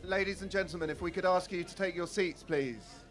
Ladies and gentlemen, if we could ask you to take your seats, please.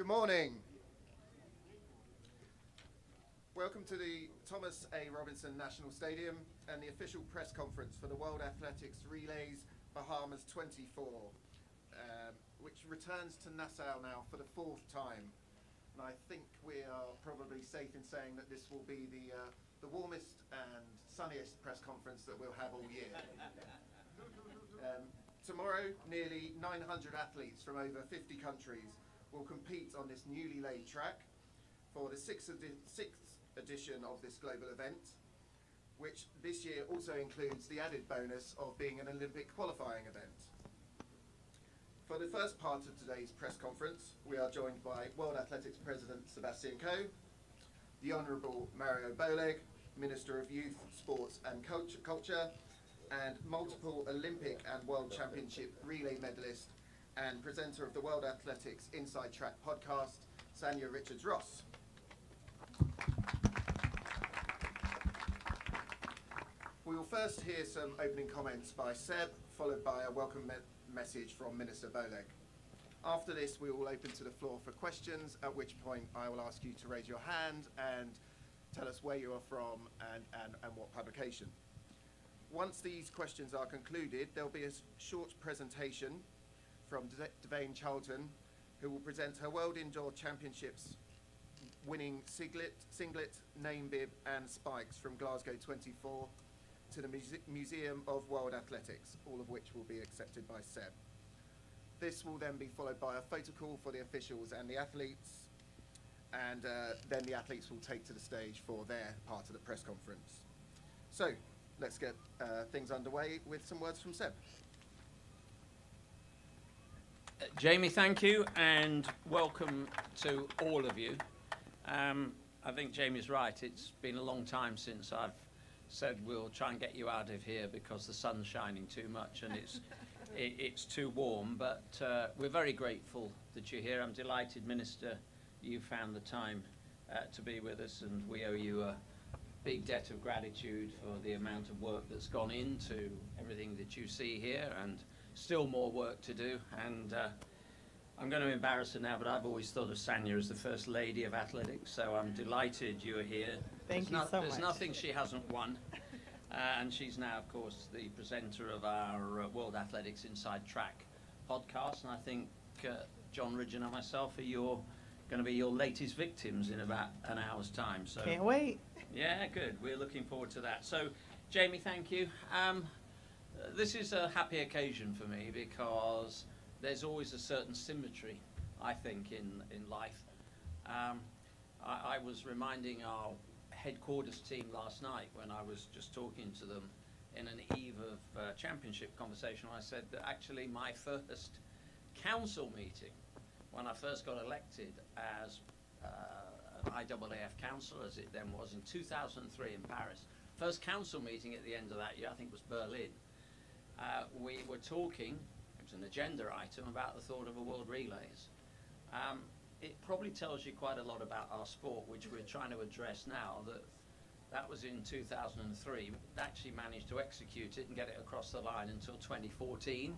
Good morning. Welcome to the Thomas A. Robinson National Stadium and the official press conference for the World Athletics Relays Bahamas 24, which returns to Nassau now for the 4th time. And I think we are probably safe in saying that this will be the warmest and sunniest press conference that we'll have all year. Tomorrow, nearly 900 athletes from over 50 countries will compete on this newly laid track for the sixth edition of this global event, which this year also includes the added bonus of being an Olympic qualifying event. For the first part of today's press conference, we are joined by World Athletics President Sebastian Coe, the Honourable Mario Boleg, Minister of Youth, Sports and Culture, and multiple Olympic and World Championship relay medalist and presenter of the World Athletics Inside Track podcast, Sanya Richards-Ross. We will first hear some opening comments by Seb, followed by a welcome message from Minister Boleg. After this, we will open to the floor for questions, at which point I will ask you to raise your hand and tell us where you are from and what publication. Once these questions are concluded, there will be a short presentation from Devane Charlton, who will present her World Indoor Championships winning singlet, name bib and spikes from Glasgow 24 to the Museum of World Athletics, all of which will be accepted by Seb. This will then be followed by a photo call for the officials and the athletes, and then the athletes will take to the stage for their part of the press conference. So, let's get things underway with some words from Seb. Jamie, thank you, and welcome to all of you. I think Jamie's right. It's been a long time since I've said we'll try and get you out of here because the sun's shining too much and it's too warm. But we're very grateful that you're here. I'm delighted, Minister, you found the time to be with us, and we owe you a big debt of gratitude for the amount of work that's gone into everything that you see here, and still more work to do. And I'm going to embarrass her now, but I've always thought of Sanya as the First Lady of Athletics, so I'm delighted you're here. Thank you so much. There's nothing she hasn't won. And she's now, of course, the presenter of our World Athletics Inside Track podcast. And I think John Ridge and myself are going to be your latest victims in about an hour's time. So can't wait. Yeah, good. We're looking forward to that. So, Jamie, thank you. This is a happy occasion for me because there's always a certain symmetry, I think, in life. I was reminding our headquarters team last night when I was just talking to them in an eve of championship conversation. I said that actually my first council meeting, when I first got elected as an IAAF councillor, as it then was, in 2003 in Paris, first council meeting at the end of that year, I think was Berlin, we were talking, it was an agenda item, about the thought of a World Relays. It probably tells you quite a lot about our sport, which we're trying to address now. That was in 2003. We actually managed to execute it and get it across the line until 2014.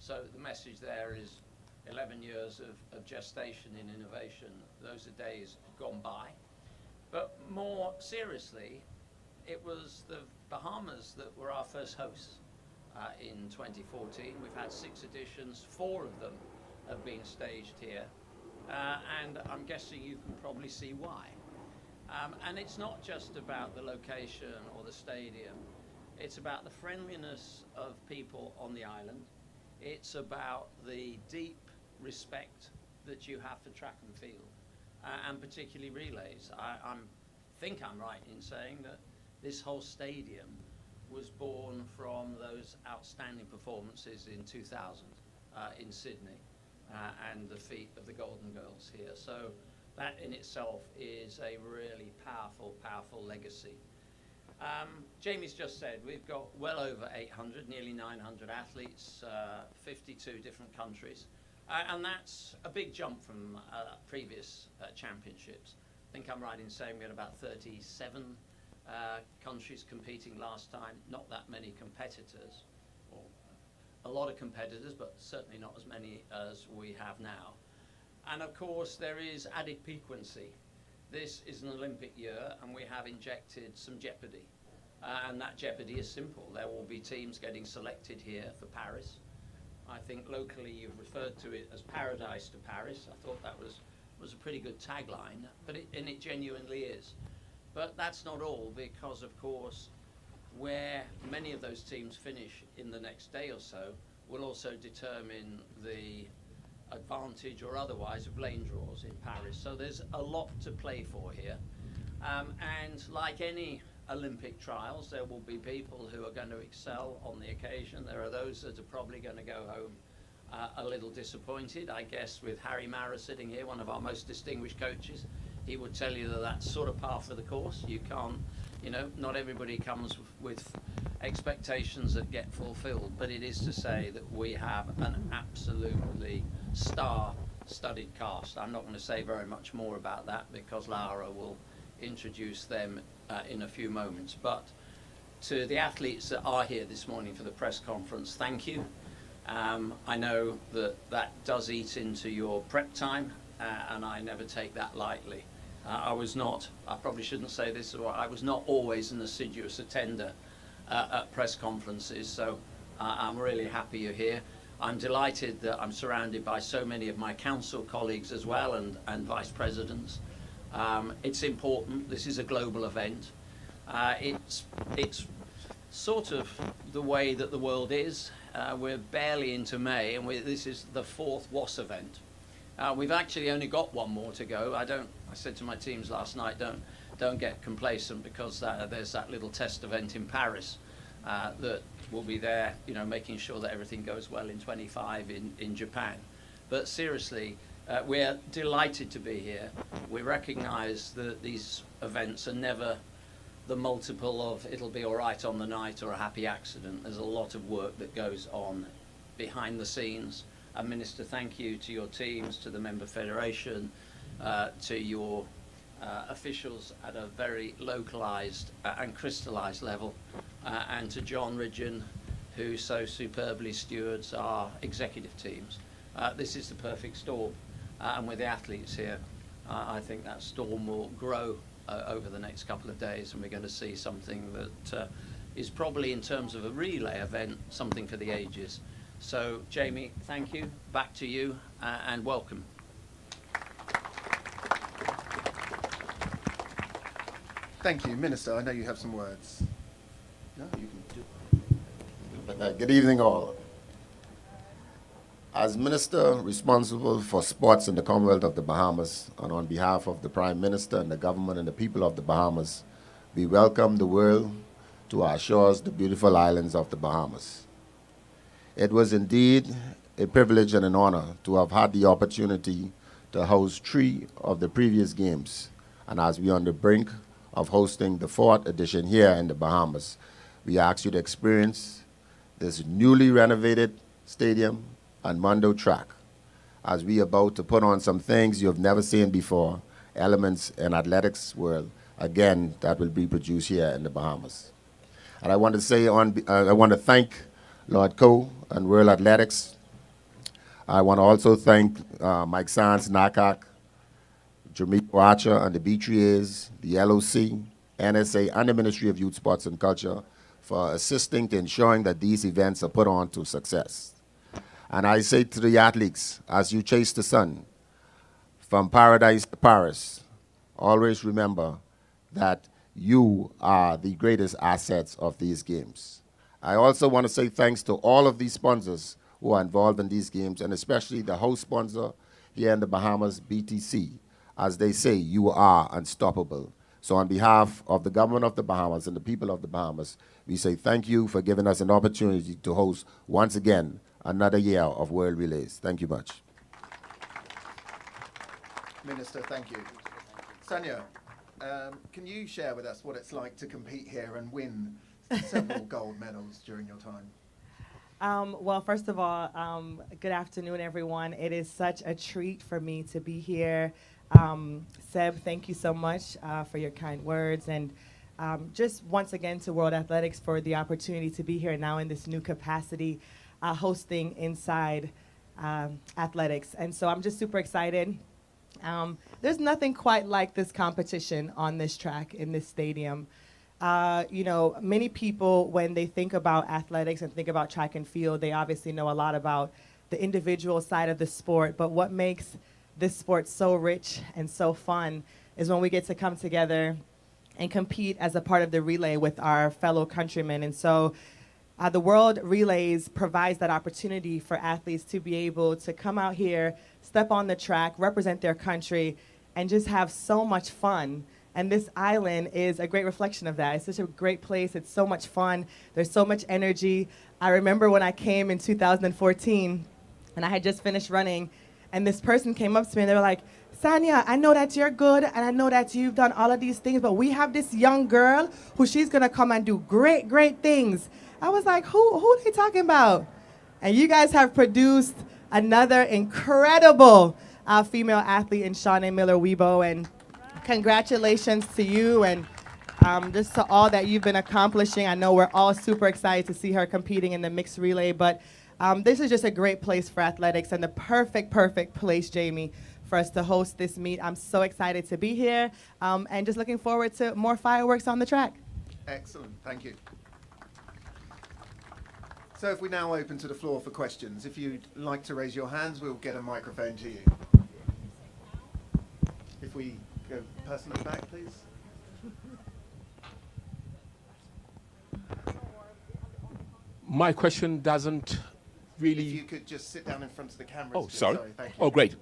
So the message there is 11 years of gestation in innovation. Those are days gone by. But more seriously, it was the Bahamas that were our first hosts in 2014. We've had 6 editions, 4 of them have been staged here. And I'm guessing you can probably see why. And it's not just about the location or the stadium. It's about the friendliness of people on the island. It's about the deep respect that you have for track and field, and particularly relays. I think I'm right in saying that this whole stadium was born from those outstanding performances in 2000 in Sydney. And the feat of the Golden Girls here. So that in itself is a really powerful, powerful legacy. Jamie's just said we've got well over 800, nearly 900 athletes, 52 different countries. And that's a big jump from previous championships. I think I'm right in saying we had about 37 countries competing last time, not that many competitors. A lot of competitors, but certainly not as many as we have now. And of course, there is added piquancy. This is an Olympic year, and we have injected some jeopardy. And that jeopardy is simple. There will be teams getting selected here for Paris. I think locally you've referred to it as Paradise to Paris. I thought that was a pretty good tagline, but it genuinely is. But that's not all, because of course, where many of those teams finish in the next day or so will also determine the advantage or otherwise of lane draws in Paris. So there's a lot to play for here. And like any Olympic trials, there will be people who are going to excel on the occasion. There are those that are probably going to go home a little disappointed. I guess with Harry Mara sitting here, one of our most distinguished coaches, he would tell you that that's sort of par for the course. You can't, not everybody comes with expectations that get fulfilled, but it is to say that we have an absolutely star-studded cast. I'm not going to say very much more about that because Laura will introduce them in a few moments. But to the athletes that are here this morning for the press conference, thank you. I know that does eat into your prep time, and I never take that lightly. I probably shouldn't say this, I was not always an assiduous attender at press conferences, so I'm really happy you're here. I'm delighted that I'm surrounded by so many of my council colleagues as well, and vice presidents. It's important. This is a global event. It's sort of the way that the world is. We're barely into May, and this is the 4th WAS event. We've actually only got one more to go. I said to my teams last night, don't get complacent, because there's that little test event in Paris that will be there, making sure that everything goes well in 25 in Japan. But seriously, we're delighted to be here. We recognize that these events are never the multiple of it'll be all right on the night or a happy accident. There's a lot of work that goes on behind the scenes. And Minister, thank you to your teams, to the member federation, to your officials at a very localized and crystallized level, and to John Ridgeon, who so superbly stewards our executive teams. This is the perfect storm, and with the athletes here, I think that storm will grow over the next couple of days, and we're going to see something that is probably, in terms of a relay event, something for the ages. So, Jamie, thank you. Back to you, and welcome. Thank you. Minister, I know you have some words. No, you can do. Good evening, all. As Minister responsible for sports in the Commonwealth of the Bahamas, and on behalf of the Prime Minister and the government and the people of the Bahamas, we welcome the world to our shores, the beautiful islands of the Bahamas. It was indeed a privilege and an honor to have had the opportunity to host 3 of the previous games. And as we are on the brink of hosting the 4th edition here in the Bahamas, we ask you to experience this newly renovated stadium and Mondo track as we are about to put on some things you have never seen before, elements in athletics world, again, that will be produced here in the Bahamas. And I want to say, I want to thank Lord Coe and World Athletics. I want to also thank Mike Sands, NACAC, Jamaica Archer and the B3As, the LOC, NSA, and the Ministry of Youth, Sports and Culture for assisting to ensuring that these events are put on to success. And I say to the athletes, as you chase the sun from paradise to Paris, always remember that you are the greatest assets of these games. I also want to say thanks to all of these sponsors who are involved in these games, and especially the host sponsor here in the Bahamas, BTC. As they say, you are unstoppable. So on behalf of the government of the Bahamas and the people of the Bahamas, we say thank you for giving us an opportunity to host once again another year of World Relays. Thank you much. Minister, thank you. Sanya, can you share with us what it's like to compete here and win several gold medals during your time? Well, first of all, good afternoon, everyone. It is such a treat for me to be here. Seb, thank you so much for your kind words, and just once again to World Athletics for the opportunity to be here now in this new capacity, hosting inside athletics. And so I'm just super excited. There's nothing quite like this competition on this track in this stadium. You know, many people, when they think about athletics and think about track and field, they obviously know a lot about the individual side of the sport. But what makes this sport so rich and so fun is when we get to come together and compete as a part of the relay with our fellow countrymen. And so the World Relays provides that opportunity for athletes to be able to come out here, step on the track, represent their country, and just have so much fun. And this island is a great reflection of that. It's such a great place. It's so much fun. There's so much energy. I remember when I came in 2014, and I had just finished running, and this person came up to me, and they were like, Sanya, I know that you're good, and I know that you've done all of these things, but we have this young girl who she's going to come and do great, great things. I was like, who are they talking about? And you guys have produced another incredible female athlete in Shawnee Miller-Weibo, and congratulations to you and just to all that you've been accomplishing. I know we're all super excited to see her competing in the mixed relay, but this is just a great place for athletics and the perfect place, Jamie, for us to host this meet. I'm so excited to be here and just looking forward to more fireworks on the track. Excellent, thank you. So if we now open to the floor for questions, if you'd like to raise your hands, we'll get a microphone to you. If we go person at the back, please. My question doesn't really... If you could just sit down in front of the camera. Oh, sorry. Thank you. Oh, great.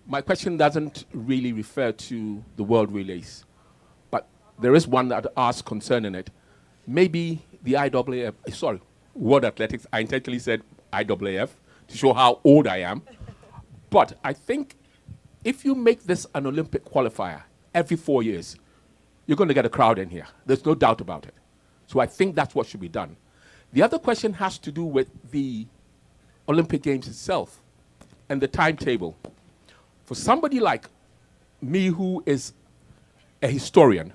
My question doesn't really refer to the World Relays, but there is one that asks concerning it. Maybe the IAAF, sorry, World Athletics, I intentionally said IAAF to show how old I am. But I think if you make this an Olympic qualifier every 4 years, you're going to get a crowd in here. There's no doubt about it. So I think that's what should be done. The other question has to do with the Olympic Games itself and the timetable. For somebody like me who is a historian,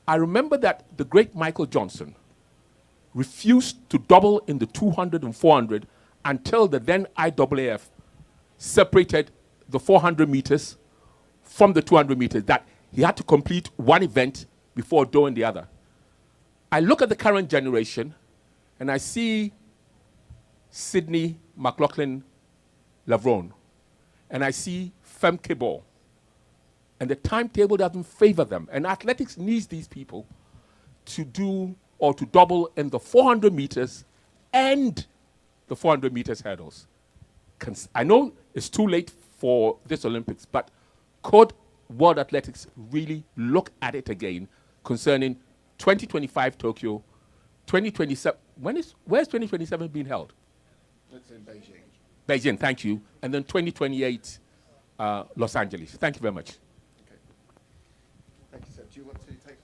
I remember that the great Michael Johnson refused to double in the 200 and 400 until the then IAAF separated the 400 meters from the 200 meters, that he had to complete one event before doing the other. I look at the current generation and I see Sydney McLaughlin-Lavrone and I see Femke Ball, and the timetable doesn't favor them. And athletics needs these people to do or to double in the 400 meters and the 400 meters hurdles. I know it's too late for this Olympics, but could World Athletics really look at it again concerning 2025 Tokyo, 2027, where's 2027 being held? It's in Beijing. Beijing, thank you. And then 2028 Los Angeles. Thank you very much. Okay. Thank you, sir. Do you want to take?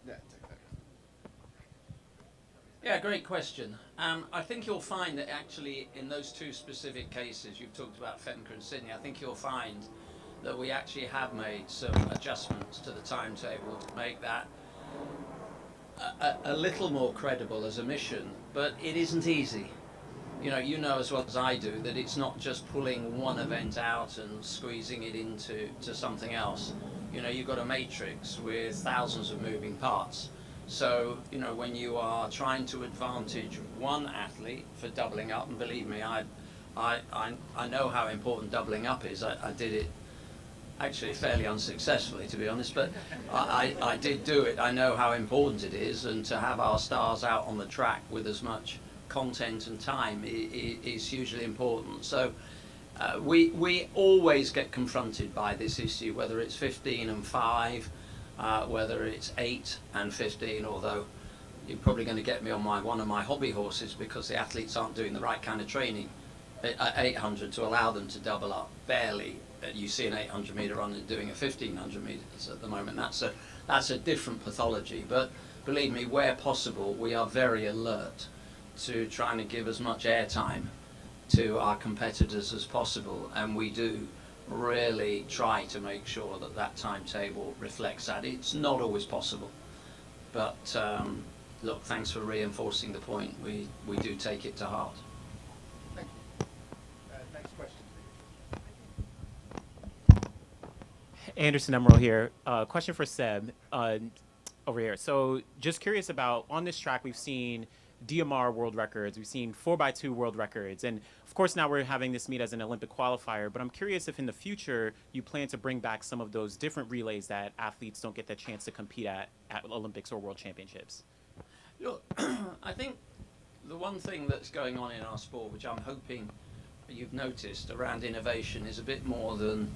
Yeah, take that. Yeah, great question. I think you'll find that actually in those two specific cases, you've talked about Femke and Sydney, I think you'll find that we actually have made some adjustments to the timetable to make that a little more credible as a mission, but it isn't easy. You know as well as I do that it's not just pulling one event out and squeezing it into something else. You've got a matrix with thousands of moving parts. So, when you are trying to advantage one athlete for doubling up, and believe me, I know how important doubling up is. I did it actually fairly unsuccessfully, to be honest, but I did do it. I know how important it is, and to have our stars out on the track with as much content and time is hugely important. So we always get confronted by this issue, whether it's 15 and 5, whether it's 8 and 15, although you're probably going to get me on one of my hobby horses because the athletes aren't doing the right kind of training at 800 to allow them to double up. Barely you see an 800 meter runner doing a 1500 meters at the moment. That's a different pathology, but believe me, where possible we are very alert to trying to give as much airtime to our competitors as possible, and we do really try to make sure that that timetable reflects that. It's not always possible, but look, thanks for reinforcing the point. We do take it to heart. Thank you. Anderson Emerald here. Question for Seb over here. So just curious about, on this track, we've seen DMR world records, we've seen 4x2 world records, and of course now we're having this meet as an Olympic qualifier, but I'm curious if in the future you plan to bring back some of those different relays that athletes don't get the chance to compete at Olympics or World Championships. Look, I think the one thing that's going on in our sport, which I'm hoping you've noticed around innovation, is a bit more than,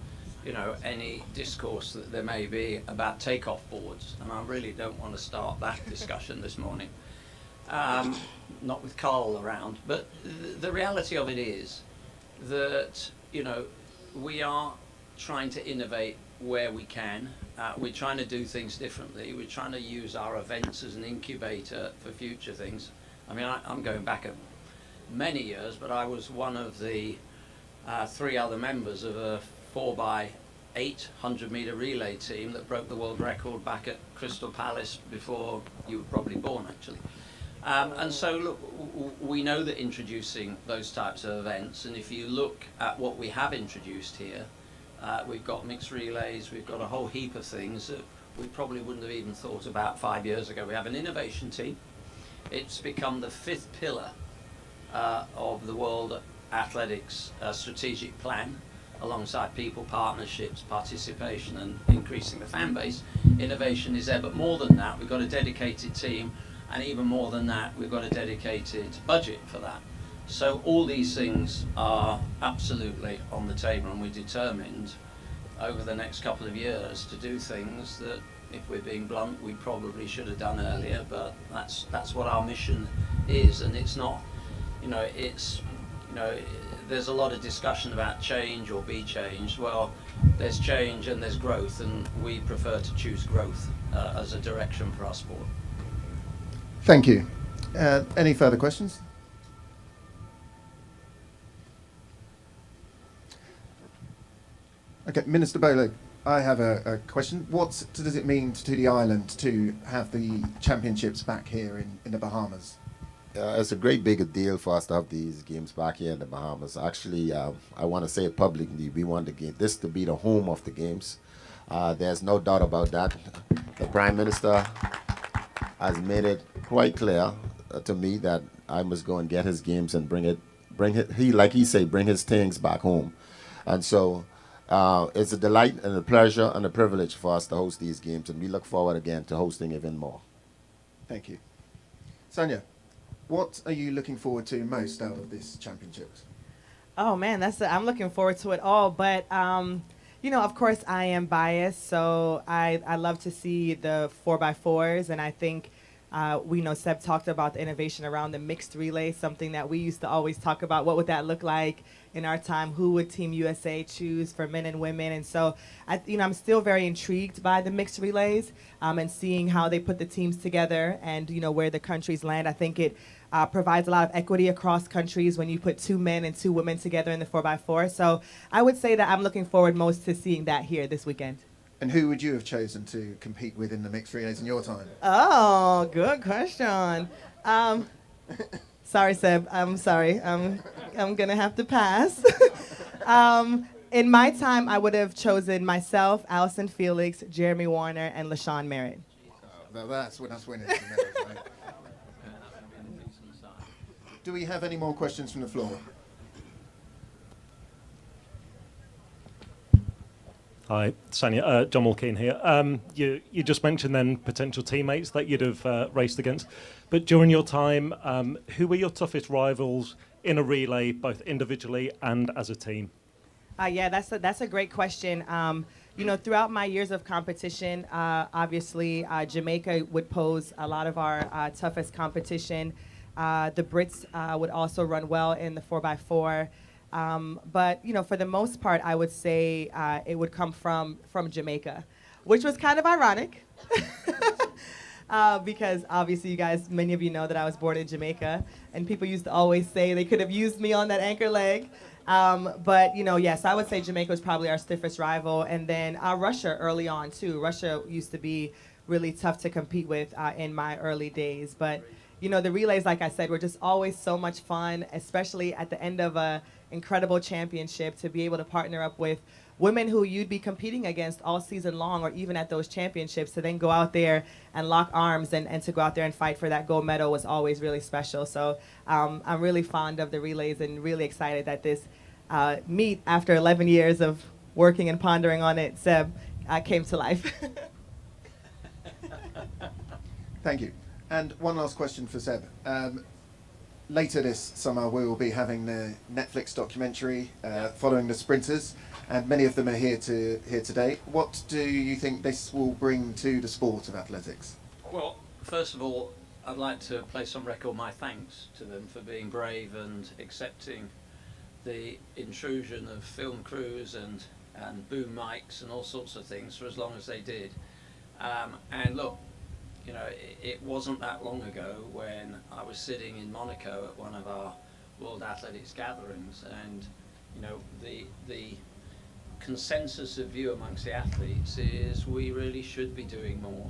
you know, any discourse that there may be about takeoff boards, and I really don't want to start that discussion this morning. Not with Carl around, but the reality of it is that, you know, we are trying to innovate where we can. We're trying to do things differently. We're trying to use our events as an incubator for future things. I mean, I'm going back many years, but I was one of the 3 other members of a 4x8 100-meter relay team that broke the world record back at Crystal Palace before you were probably born, actually. And so, look, we know that introducing those types of events, and if you look at what we have introduced here, we've got mixed relays, we've got a whole heap of things that we probably wouldn't have even thought about 5 years ago. We have an innovation team. It's become the 5th pillar of the World Athletics strategic plan, alongside people, partnerships, participation, and increasing the fan base. Innovation is there, but more than that, we've got a dedicated team. And even more than that, we've got a dedicated budget for that. So all these things are absolutely on the table, and we're determined over the next couple of years to do things that, if we're being blunt, we probably should have done earlier, but that's what our mission is. And it's not, you know, there's a lot of discussion about change or be changed. Well, there's change and there's growth, and we prefer to choose growth as a direction for our sport. Thank you. Any further questions? Okay, Minister Bowler, I have a question. What does it mean to the island to have the championships back here in the Bahamas? It's a great big deal for us to have these games back here in the Bahamas. Actually, I want to say it publicly, we want this to be the home of the games. There's no doubt about that. The Prime Minister has made it quite clear to me that I must go and get his games and bring his things back home. And so it's a delight and a pleasure and a privilege for us to host these games, and we look forward again to hosting even more. Thank you. Sonia, what are you looking forward to most out of this championships? Oh man, I'm looking forward to it all, but you know, of course, I am biased, so I love to see the 4x4s, and I think we know Seb talked about the innovation around the mixed relay, something that we used to always talk about. What would that look like in our time? Who would Team USA choose for men and women? And so, I'm still very intrigued by the mixed relays and seeing how they put the teams together and, you know, where the countries land. I think it provides a lot of equity across countries when you put 2 men and 2 women together in the 4x4. So I would say that I'm looking forward most to seeing that here this weekend. And who would you have chosen to compete with in the mixed relays in your time? Oh, good question. Sorry, Seb. I'm sorry. I'm going to have to pass. In my time, I would have chosen myself, Allison Felix, Jeremy Warner, and LaShawn Merritt. That's winning. Right? Do we have any more questions from the floor? Hi, Sonia. John Mulkeen here. You just mentioned then potential teammates that you'd have raced against. But during your time, who were your toughest rivals in a relay, both individually and as a team? Yeah, that's a great question. You know, throughout my years of competition, obviously Jamaica would pose a lot of our toughest competition. The Brits would also run well in the 4x4. But, you know, for the most part, I would say it would come from Jamaica, which was kind of ironic because obviously you guys, many of you know that I was born in Jamaica, and people used to always say they could have used me on that anchor leg. But, you know, yes, I would say Jamaica was probably our stiffest rival. And then Russia early on, too. Russia used to be really tough to compete with in my early days. But, you know, the relays, like I said, were just always so much fun, especially at the end of a incredible championship, to be able to partner up with women who you'd be competing against all season long or even at those championships, to then go out there and lock arms and to go out there and fight for that gold medal was always really special. So I'm really fond of the relays and really excited that this meet, after 11 years of working and pondering on it, Seb, came to life. Thank you. And one last question for Seb. Later this summer, we will be having the Netflix documentary following the sprinters, and many of them are here today. What do you think this will bring to the sport of athletics? Well, first of all, I'd like to place on record my thanks to them for being brave and accepting the intrusion of film crews and boom mics and all sorts of things for as long as they did. And look, you know, it wasn't that long ago when I was sitting in Monaco at one of our World Athletics gatherings, and you know, the consensus of view amongst the athletes is we really should be doing more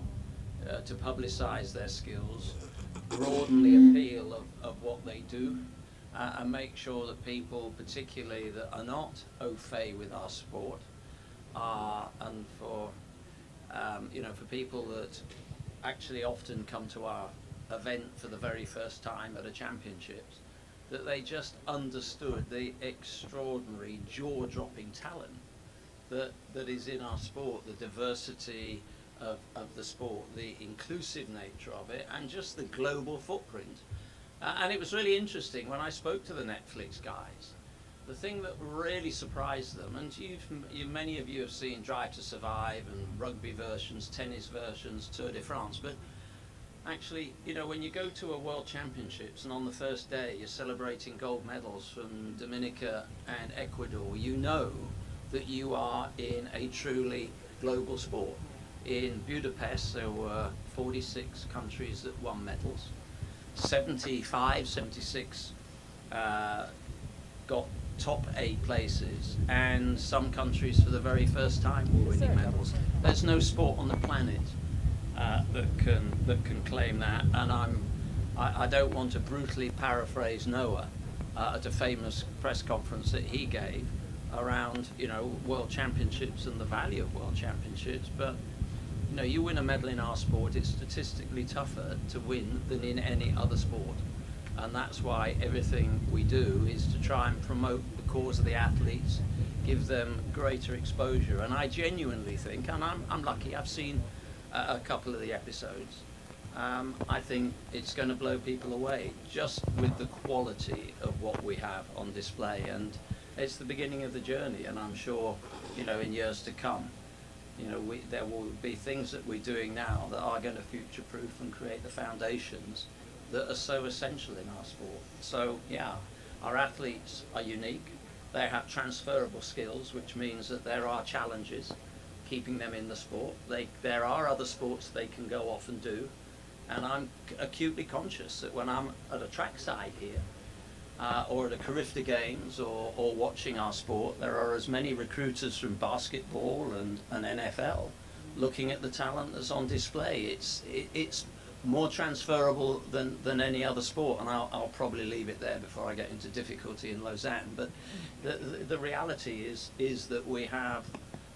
to publicise their skills, broaden the appeal of what they do, and make sure that people, particularly that are not au fait with our sport, and for you know, for people that actually often come to our event for the very first time at a championships, that they just understood the extraordinary jaw-dropping talent that is in our sport, the diversity of the sport, the inclusive nature of it, and just the global footprint. And it was really interesting when I spoke to the Netflix guys. The thing that really surprised them, and many of you have seen Drive to Survive and rugby versions, tennis versions, Tour de France, but actually, you know, when you go to a World Championships and on the first day you're celebrating gold medals from Dominica and Ecuador, you know that you are in a truly global sport. In Budapest there were 46 countries that won medals. 76 got top 8 places, and some countries for the very first time were winning medals. There's no sport on the planet that can claim that, and I don't want to brutally paraphrase Noah at a famous press conference that he gave around, you know, World Championships and the value of World Championships, but you know, you win a medal in our sport, it's statistically tougher to win than in any other sport. And that's why everything we do is to try and promote the cause of the athletes, give them greater exposure. And I genuinely think, and I'm lucky, I've seen a couple of the episodes, I think it's going to blow people away just with the quality of what we have on display. And it's the beginning of the journey, and I'm sure, you know, in years to come, you know, there will be things that we're doing now that are going to future-proof and create the foundations that are so essential in our sport. So yeah, our athletes are unique. They have transferable skills, which means that there are challenges keeping them in the sport. There are other sports they can go off and do, and I'm acutely conscious that when I'm at a trackside here, or at a Carifta Games, or watching our sport, there are as many recruiters from basketball and NFL looking at the talent that's on display. It's more transferable than any other sport, and I'll probably leave it there before I get into difficulty in Lausanne. But the reality is that we have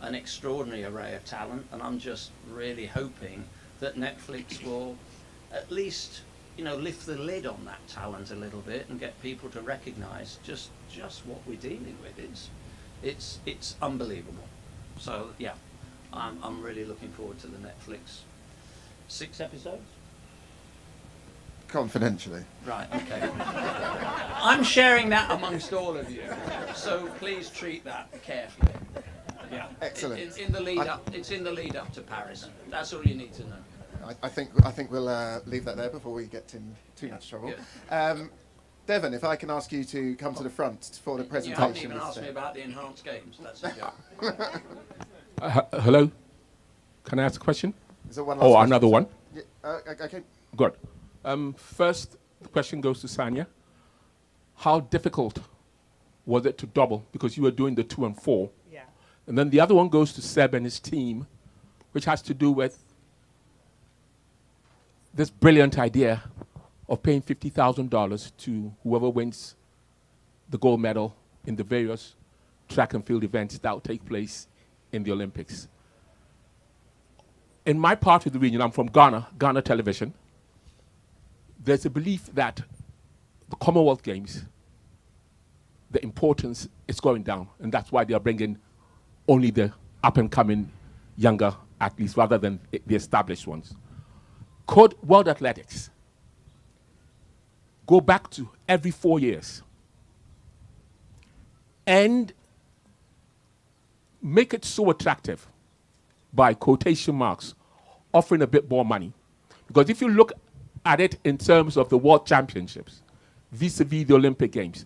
an extraordinary array of talent, and I'm just really hoping that Netflix will at least, you know, lift the lid on that talent a little bit and get people to recognise just what we're dealing with. It's unbelievable. So yeah, I'm really looking forward to the Netflix 6 episodes. Confidentially. Right, okay. I'm sharing that amongst all of you, so please treat that carefully. Yeah. Excellent. It's in the lead up to Paris. That's all you need to know. I think we'll leave that there before we get in too much trouble. Devon, if I can ask you to come to the front for the presentation. You haven't even asked me about the enhanced games. That's a joke. Hello? Can I ask a question? Is there one last question? Another one? Yeah, okay. Good. First, the question goes to Sanya. How difficult was it to double? Because you were doing the 2 and 4. Yeah. And then the other one goes to Seb and his team, which has to do with this brilliant idea of paying $50,000 to whoever wins the gold medal in the various track and field events that will take place in the Olympics. In my part of the region, I'm from Ghana, Ghana Television. There's a belief that the Commonwealth Games, the importance is going down, and that's why they are bringing only the up-and-coming younger athletes rather than the established ones. Could World Athletics go back to every 4 years and make it so attractive by quotation marks, offering a bit more money? Because if you look at it in terms of the World Championships, vis-a-vis the Olympic Games,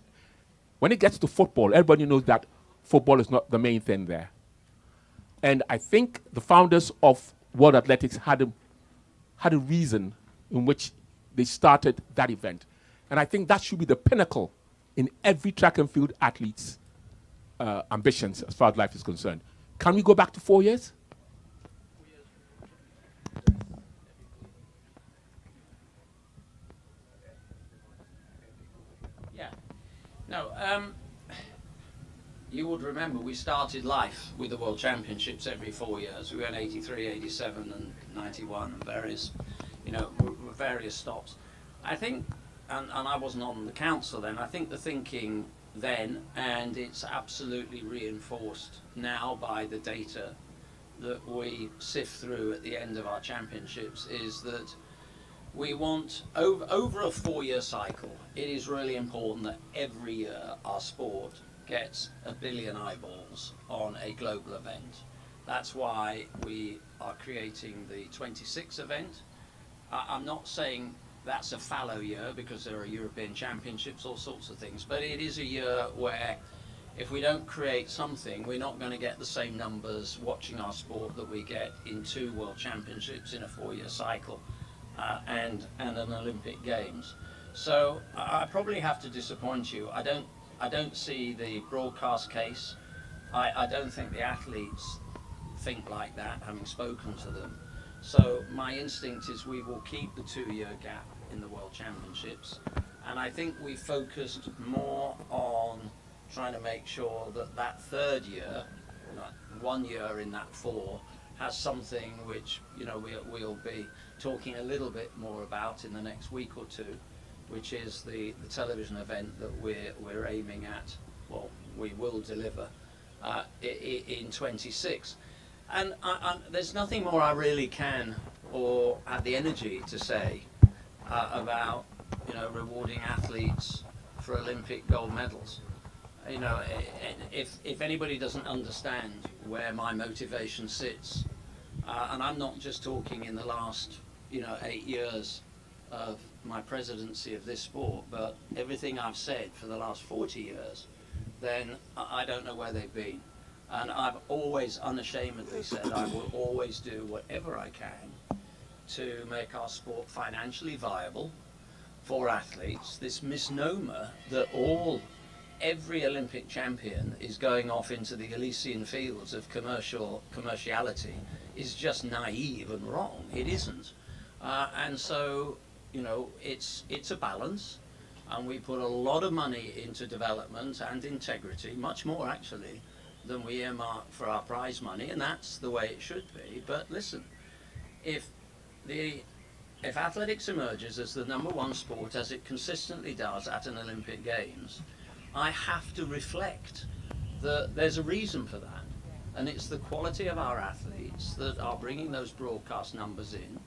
when it gets to football, everybody knows that football is not the main thing there. And I think the founders of World Athletics had a reason in which they started that event. And I think that should be the pinnacle in every track and field athlete's ambitions as far as life is concerned. Can we go back to 4 years? Yeah. No, you would remember we started life with the World Championships every 4 years. We went 83, 87 and 91 and various, various stops. I think, and I wasn't on the council then, I think the thinking then, and it's absolutely reinforced now by the data that we sift through at the end of our championships, is that we want, over a 4-year cycle, it is really important that every year our sport gets 1 billion eyeballs on a global event. That's why we are creating the 26 event. I'm not saying that's a fallow year because there are European Championships, all sorts of things, but it is a year where if we don't create something, we're not going to get the same numbers watching our sport that we get in 2 World Championships in a 4-year cycle and an Olympic Games. So I probably have to disappoint you. I don't see the broadcast case. I don't think the athletes think like that, having spoken to them. So my instinct is we will keep the 2-year gap in the World Championships. And I think we focused more on trying to make sure that that 3rd year, 1 year in that 4, has something which we'll be talking a little bit more about in the next week or 2, which is the television event that we're aiming at, well, we will deliver in 26. And there's nothing more I really can or have the energy to say about rewarding athletes for Olympic gold medals. If anybody doesn't understand where my motivation sits, and I'm not just talking in the last 8 years of my presidency of this sport, but everything I've said for the last 40 years, then I don't know where they've been. And I've always unashamedly said I will always do whatever I can to make our sport financially viable for athletes. This misnomer that every Olympic champion is going off into the Elysian fields of commerciality is just naive and wrong. It isn't. And so, it's a balance, and we put a lot of money into development and integrity, much more actually than we earmark for our prize money, and that's the way it should be. But listen, if athletics emerges as the #1 sport, as it consistently does at an Olympic Games, I have to reflect that there's a reason for that, and it's the quality of our athletes that are bringing those broadcast numbers in,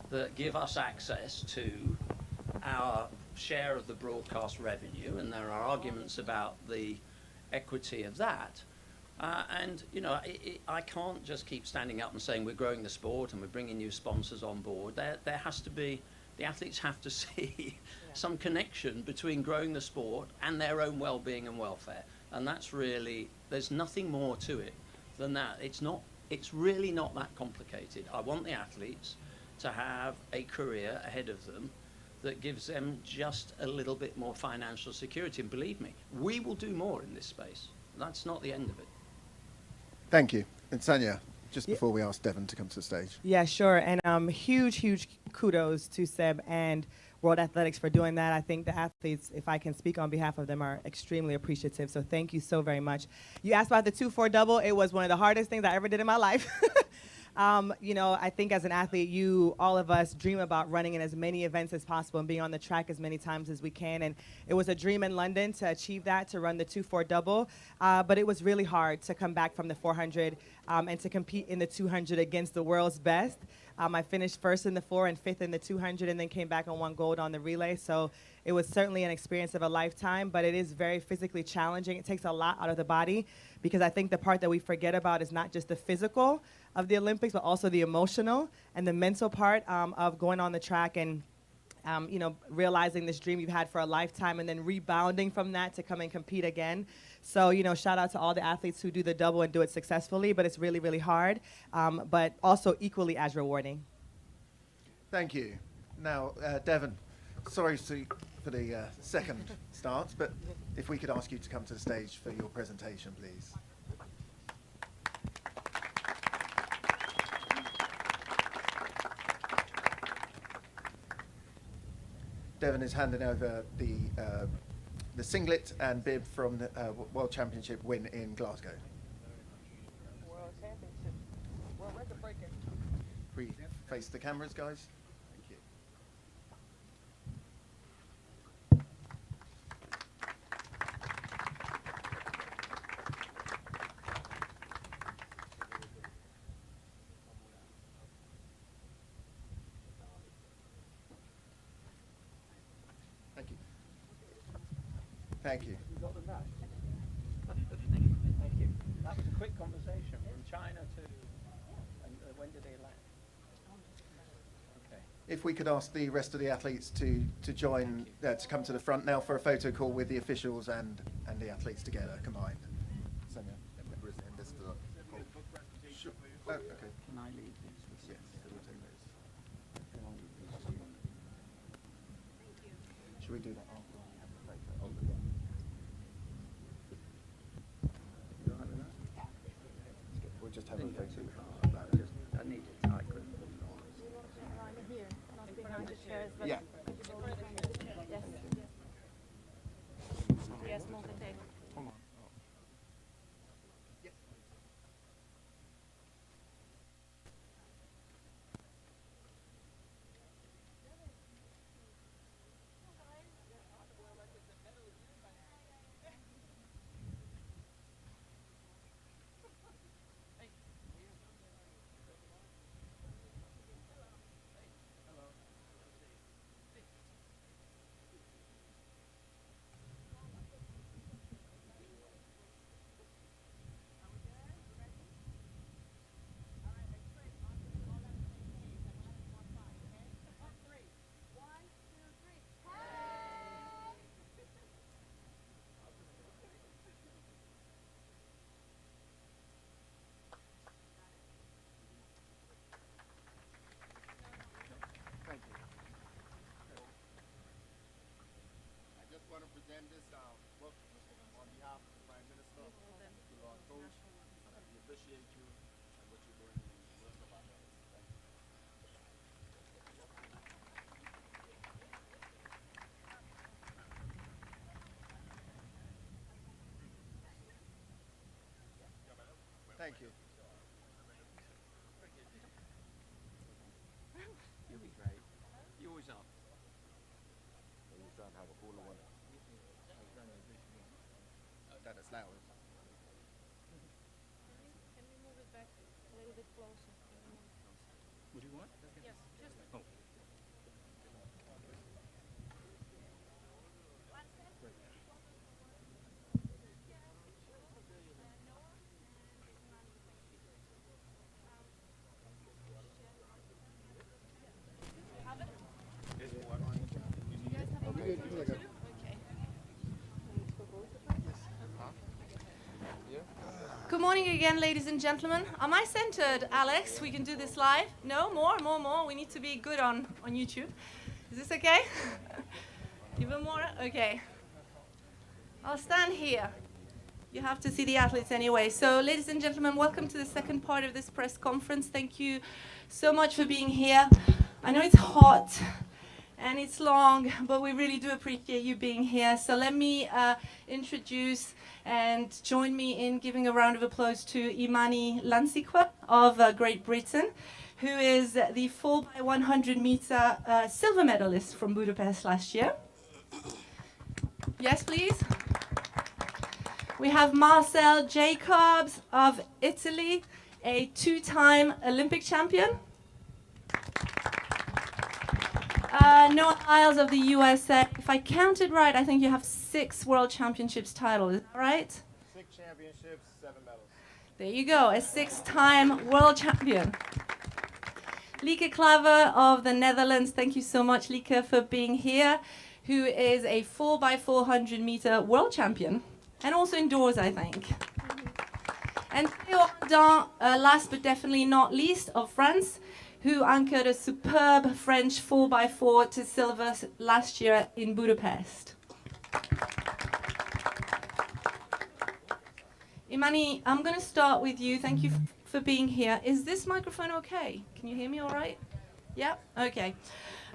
that give us access to our share of the broadcast revenue, and there are arguments about the equity of that. I can't just keep standing up and saying we're growing the sport and we're bringing new sponsors on board. There has to be, the athletes have to see some connection between growing the sport and their own well-being and welfare. And that's really, there's nothing more to it than that. It's really not that complicated. I want the athletes to have a career ahead of them that gives them just a little bit more financial security. And believe me, we will do more in this space. That's not the end of it. Thank you. And Sanya, just before we ask Devon to come to the stage. Yeah, sure. And huge kudos to Seb. And World Athletics for doing that. I think the athletes, if I can speak on behalf of them, are extremely appreciative. So thank you so very much. You asked about the 2-4 double. It was one of the hardest things I ever did in my life. You know, I think as an athlete, all of us dream about running in as many events as possible and being on the track as many times as we can. And it was a dream in London to achieve that, to run the 2-4 double. But it was really hard to come back from the 400 and to compete in the 200 against the world's best. I finished first in the 4 and 5th in the 200 and then came back and won gold on the relay. So it was certainly an experience of a lifetime, but it is very physically challenging. It takes a lot out of the body because I think the part that we forget about is not just the physical of the Olympics, but also the emotional and the mental part of going on the track and you know, realizing this dream you've had for a lifetime and then rebounding from that to come and compete again. So, you know, shout out to all the athletes who do the double and do it successfully, but it's really, really hard, but also equally as rewarding. Thank you. Now, Devon, sorry for the second start, but if we could ask you to come to the stage for your presentation, please. Devon is handing over the singlet and bib from the World Championship win in Glasgow. World Championship. World record breaker. We face the cameras, guys. Thank you. Thank you. Thank you. Thank you. That was a quick conversation from China to when did they land? Okay. If we could ask the rest of the athletes to join, to come to the front now for a photo call with the officials and the athletes together combined. Sonia. Sure. Oh, okay. Can I leave these? Yes. We'll take those. Should we do that after we have the photo? You all right with that? We'll just have a photo. I need it tight. Yeah. Yes, move the table. Thank you. I just want to present this book on behalf of the Prime Minister, to our coach, and we appreciate you and what you're doing in the work of athletics. Thank you. Thank you. You'll be great. You always are. Have a cooler one. That is loud. Can we move it back a little bit closer? What do you want? Yes, just. Oh. Good morning again, ladies and gentlemen. Am I centered, Alex? We can do this live? No? More? We need to be good on YouTube. Is this okay? Even more? Okay. I'll stand here. You have to see the athletes anyway. So, ladies and gentlemen, welcome to the second part of this press conference. Thank you so much for being here. I know it's hot and it's long, but we really do appreciate you being here. So let me introduce and join me in giving a round of applause to Imani Lansikwa of Great Britain, who is the 4x100 meter silver medalist from Budapest last year. Yes, please. We have Marcel Jacobs of Italy, a two-time Olympic champion. Noah Isles of the USA. If I counted right, I think you have 6 World Championships titles. Is that right? 6 championships, 7 medals. There you go, a 6-time world champion. Lieke Klaver of the Netherlands. Thank you so much, Lieke, for being here, who is a 4x400 meter world champion, and also indoors, I think. And Theo Ardant, last but definitely not least, of France, who anchored a superb French 4x4 to silver last year in Budapest. Imani, I'm going to start with you. Thank you for being here. Is this microphone okay? Can you hear me all right? Yeah? Okay.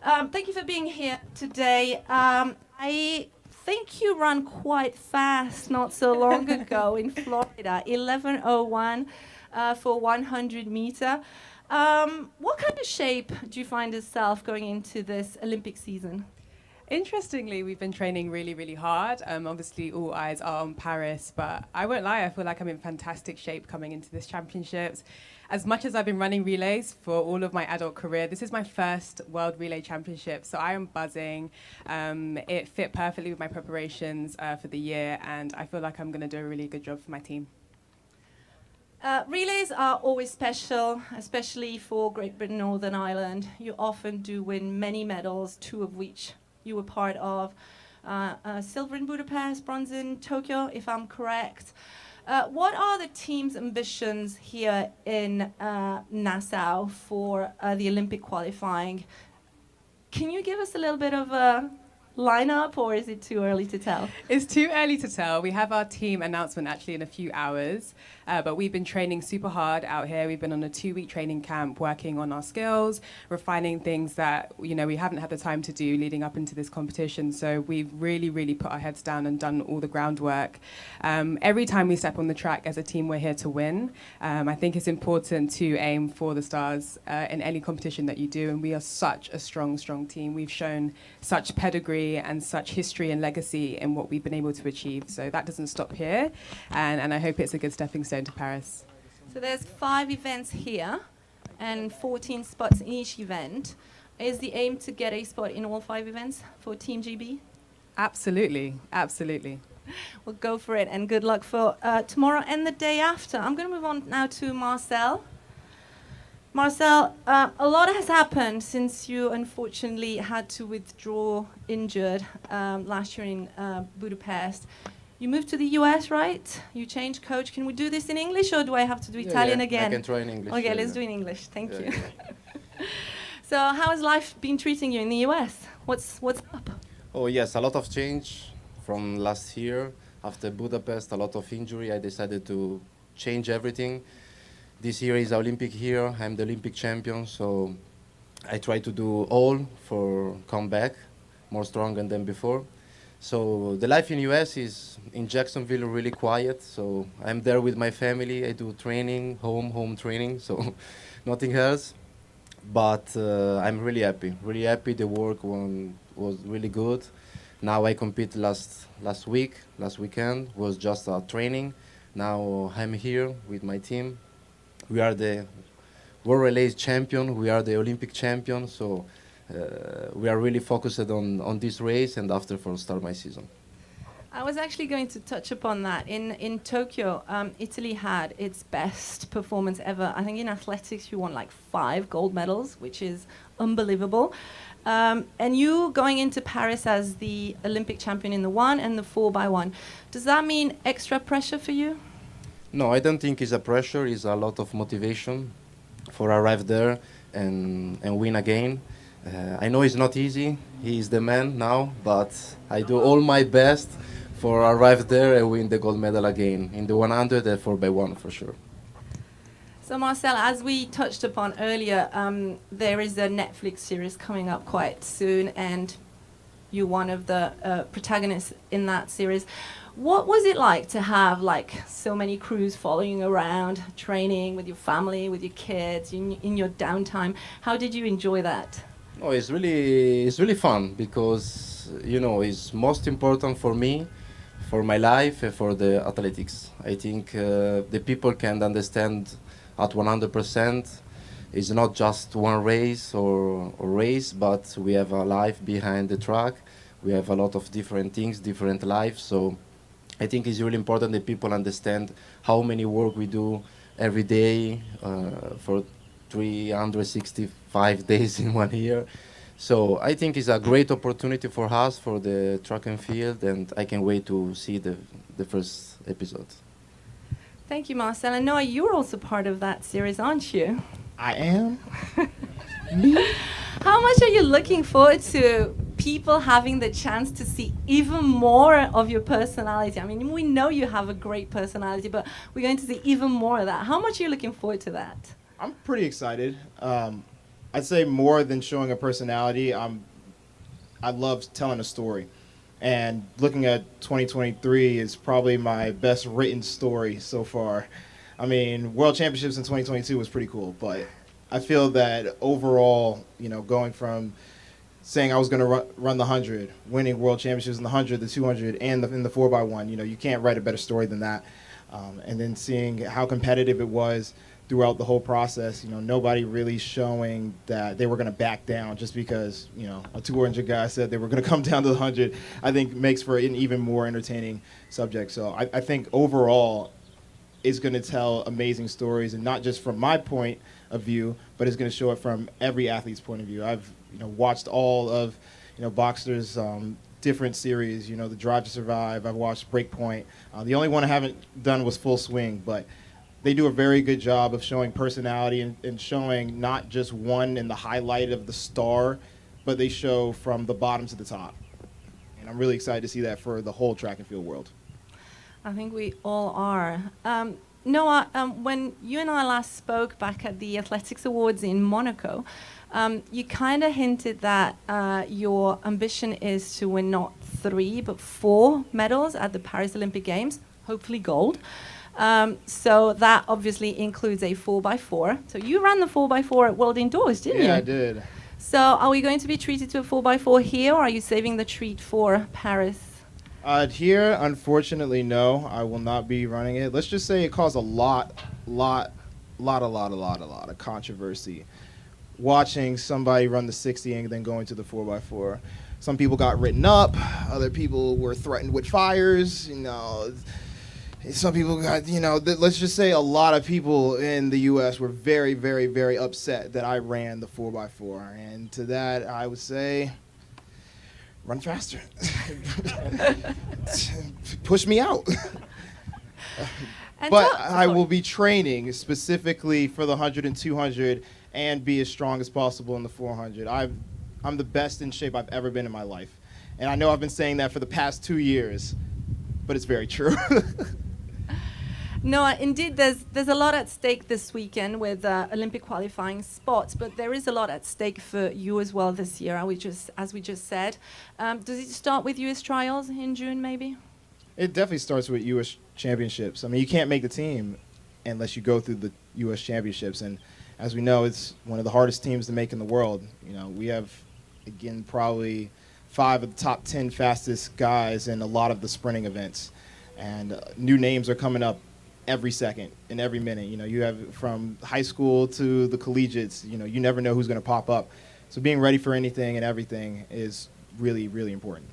Thank you for being here today. I think you ran quite fast not so long ago in Florida, 11:01 for 100 meter. What kind of shape do you find yourself going into this Olympic season? Interestingly, we've been training really, really hard. Obviously, all eyes are on Paris, but I won't lie, I feel like I'm in fantastic shape coming into this championships. As much as I've been running relays for all of my adult career, this is my first World Relay Championship, so I am buzzing. It fit perfectly with my preparations for the year, and I feel like I'm going to do a really good job for my team. Relays are always special, especially for Great Britain, Northern Ireland. You often do win many medals, 2 of which you were part of. Silver in Budapest, bronze in Tokyo, if I'm correct. What are the team's ambitions here in Nassau for the Olympic qualifying? Can you give us a little bit of a lineup, or is it too early to tell? It's too early to tell. We have our team announcement actually in a few hours, but we've been training super hard out here. We've been on a 2-week training camp working on our skills, refining things that we haven't had the time to do leading up into this competition. So we've really, really put our heads down and done all the groundwork. Every time we step on the track as a team, we're here to win. I think it's important to aim for the stars in any competition that you do, and we are such a strong, strong team. We've shown such pedigree and such history and legacy in what we've been able to achieve. So that doesn't stop here, and I hope it's a good stepping stone to Paris. So there's 5 events here and 14 spots in each event. Is the aim to get a spot in all 5 events for Team GB? Absolutely, absolutely. We'll go for it, and good luck for tomorrow and the day after. I'm going to move on now to Marcel. Marcel, a lot has happened since you unfortunately had to withdraw injured last year in Budapest. You moved to the US, right? You changed coach. Can we do this in English, or do I have to do Italian again? I can try in English. Okay, let's do it in English. Thank you. So how has life been treating you in the US? What's up? Oh yes, a lot of change from last year. After Budapest, a lot of injury. I decided to change everything. This year is Olympic year. I'm the Olympic champion, so I try to do all for come back more stronger than before. So the life in US is in Jacksonville really quiet. So I'm there with my family. I do training, home training, so nothing else. But I'm really happy. Really happy. The work was really good. Now I compete last weekend was just a training. Now I'm here with my team. We are the World Relays champion. We are the Olympic champion. So we are really focused on this race, and after for start my season. I was actually going to touch upon that. In Tokyo, Italy had its best performance ever. I think in athletics you won like 5 gold medals, which is unbelievable. And you going into Paris as the Olympic champion in the 1 and the 4x1. Does that mean extra pressure for you? No, I don't think it's a pressure. It's a lot of motivation for arrive there and win again. I know it's not easy. He is the man now, but I do all my best for arrive there and win the gold medal again in the 100 and 4x1 for sure. So Marcel, as we touched upon earlier, there is a Netflix series coming up quite soon, and you're one of the protagonists in that series. What was it like to have so many crews following you around, training with your family, with your kids, in your downtime? How did you enjoy that? Oh, it's really fun because it's most important for me, for my life, and for the athletics. I think the people can understand at 100%. It's not just one race or race, but we have a life behind the track. We have a lot of different things, different lives. So I think it's really important that people understand how many work we do every day for 365 days in 1 year. So I think it's a great opportunity for us, for the track and field, and I can't wait to see the first episode. Thank you, Marcel. And Noah, you're also part of that series, aren't you? I am. How much are you looking forward to people having the chance to see even more of your personality? I mean, we know you have a great personality, but we're going to see even more of that. How much are you looking forward to that? I'm pretty excited. I'd say more than showing a personality, I love telling a story. And looking at 2023 is probably my best written story so far. I mean, World Championships in 2022 was pretty cool, but I feel that overall, going from saying I was going to run the 100, winning World Championships in the 100, the 200, and in the 4x1, you can't write a better story than that. And then seeing how competitive it was throughout the whole process, nobody really showing that they were going to back down just because, a 200 guy said they were going to come down to the 100, I think makes for an even more entertaining subject. So I think overall it's going to tell amazing stories, and not just from my point of view, but it's going to show it from every athlete's point of view. I've watched all of Boxster's different series, the Drive to Survive. I've watched Breakpoint. The only one I haven't done was Full Swing, but they do a very good job of showing personality and showing not just one in the highlight of the star, but they show from the bottom to the top. And I'm really excited to see that for the whole track and field world. I think we all are. Noah, when you and I last spoke back at the Athletics Awards in Monaco, you kind of hinted that your ambition is to win not 3 but 4 medals at the Paris Olympic Games, hopefully gold. So that obviously includes a 4x4. So you ran the 4x4 at World Indoors, didn't you? Yeah, I did. So are we going to be treated to a 4x4 here, or are you saving the treat for Paris? Here, unfortunately, no. I will not be running it. Let's just say it caused a lot of controversy. Watching somebody run the 60 and then going to the 4x4. Some people got written up. Other people were threatened with fires. Some people got, let's just say a lot of people in the U.S. were very, very, very upset that I ran the 4x4. And to that, I would say, run faster. Push me out. But I will be training specifically for the 100 and 200 and be as strong as possible in the 400. I'm the best in shape I've ever been in my life. And I know I've been saying that for the past 2 years, but it's very true. No, indeed, there's a lot at stake this weekend with Olympic qualifying spots, but there is a lot at stake for you as well this year, as we just said. Does it start with U.S. trials in June, maybe? It definitely starts with U.S. championships. I mean, you can't make the team unless you go through the U.S. championships, and as we know, it's one of the hardest teams to make in the world. We have, again, probably 5 of the top 10 fastest guys in a lot of the sprinting events, and new names are coming up every second and every minute. You have from high school to the collegiates, you never know who's going to pop up. So being ready for anything and everything is really, really important.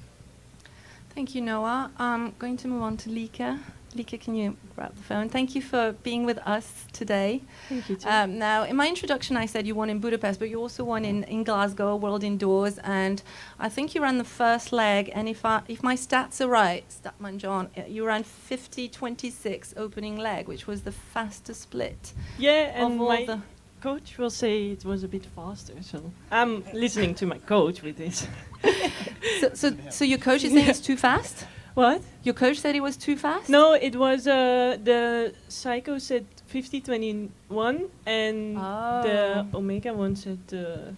Thank you, Noah. I'm going to move on to Lika. Lika, can you grab the phone? Thank you for being with us today. Thank you, too. Now, in my introduction, I said you won in Budapest, but you also won in Glasgow, World Indoors, and I think you ran the first leg, and if my stats are right, Statman John, you ran 50-26 opening leg, which was the fastest split. Yeah, and my coach will say it was a bit faster, so I'm listening to my coach with this. So your coach is saying it's too fast? What? Your coach said it was too fast? No, it was the psycho said 50:21, and the Omega one's at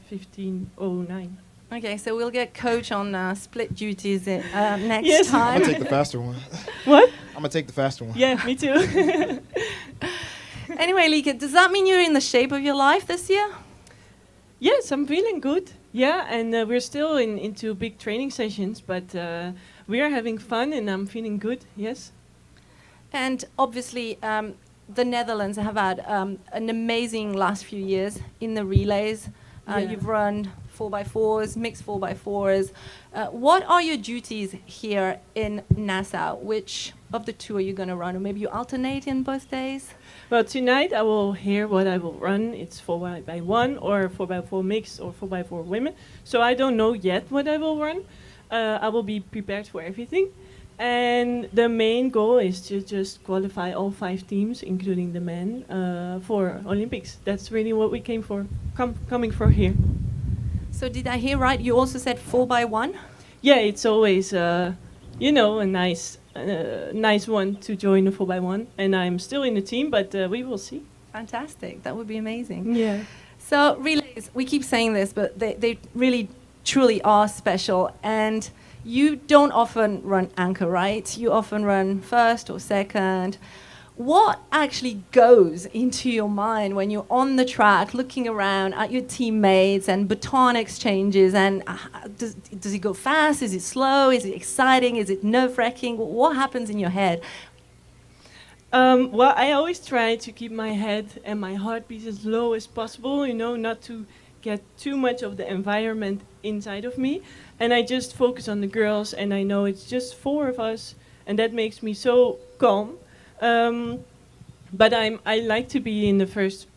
15:09. Okay, so we'll get coach on split duties next Yes. time. I'm gonna take the faster one. What? I'm gonna take the faster one. Yeah, me too. Anyway, Lieke, does that mean you're in the shape of your life this year? Yes, I'm feeling good. Yeah, and we're still into big training sessions, but we are having fun, and I'm feeling good. Yes. And obviously, the Netherlands have had an amazing last few years in the relays. Yeah. You've run 4x4s, mixed 4x4s. What are your duties here in Nassau? Which of the two are you going to run? Or maybe you alternate in both days? Well, tonight I will hear what I will run. It's 4x1 or 4x4 mixed or 4x4 women. So I don't know yet what I will run. I will be prepared for everything. And the main goal is to just qualify all 5 teams, including the men, for Olympics. That's really what we came for, coming for here. So did I hear right? You also said 4x1? Yeah, it's always, a nice one to join the 4x1. And I'm still in the team, but we will see. Fantastic. That would be amazing. Yeah. So relays, we keep saying this, but they really, truly are special. And you don't often run anchor, right? You often run first or second. What actually goes into your mind when you're on the track, looking around at your teammates and baton exchanges? And does it go fast? Is it slow? Is it exciting? Is it nerve-wracking? What happens in your head? Well, I always try to keep my head and my heartbeat as low as possible, not to get too much of the environment inside of me. And I just focus on the girls, and I know it's just 4 of us, and that makes me so calm. But I like to be in the first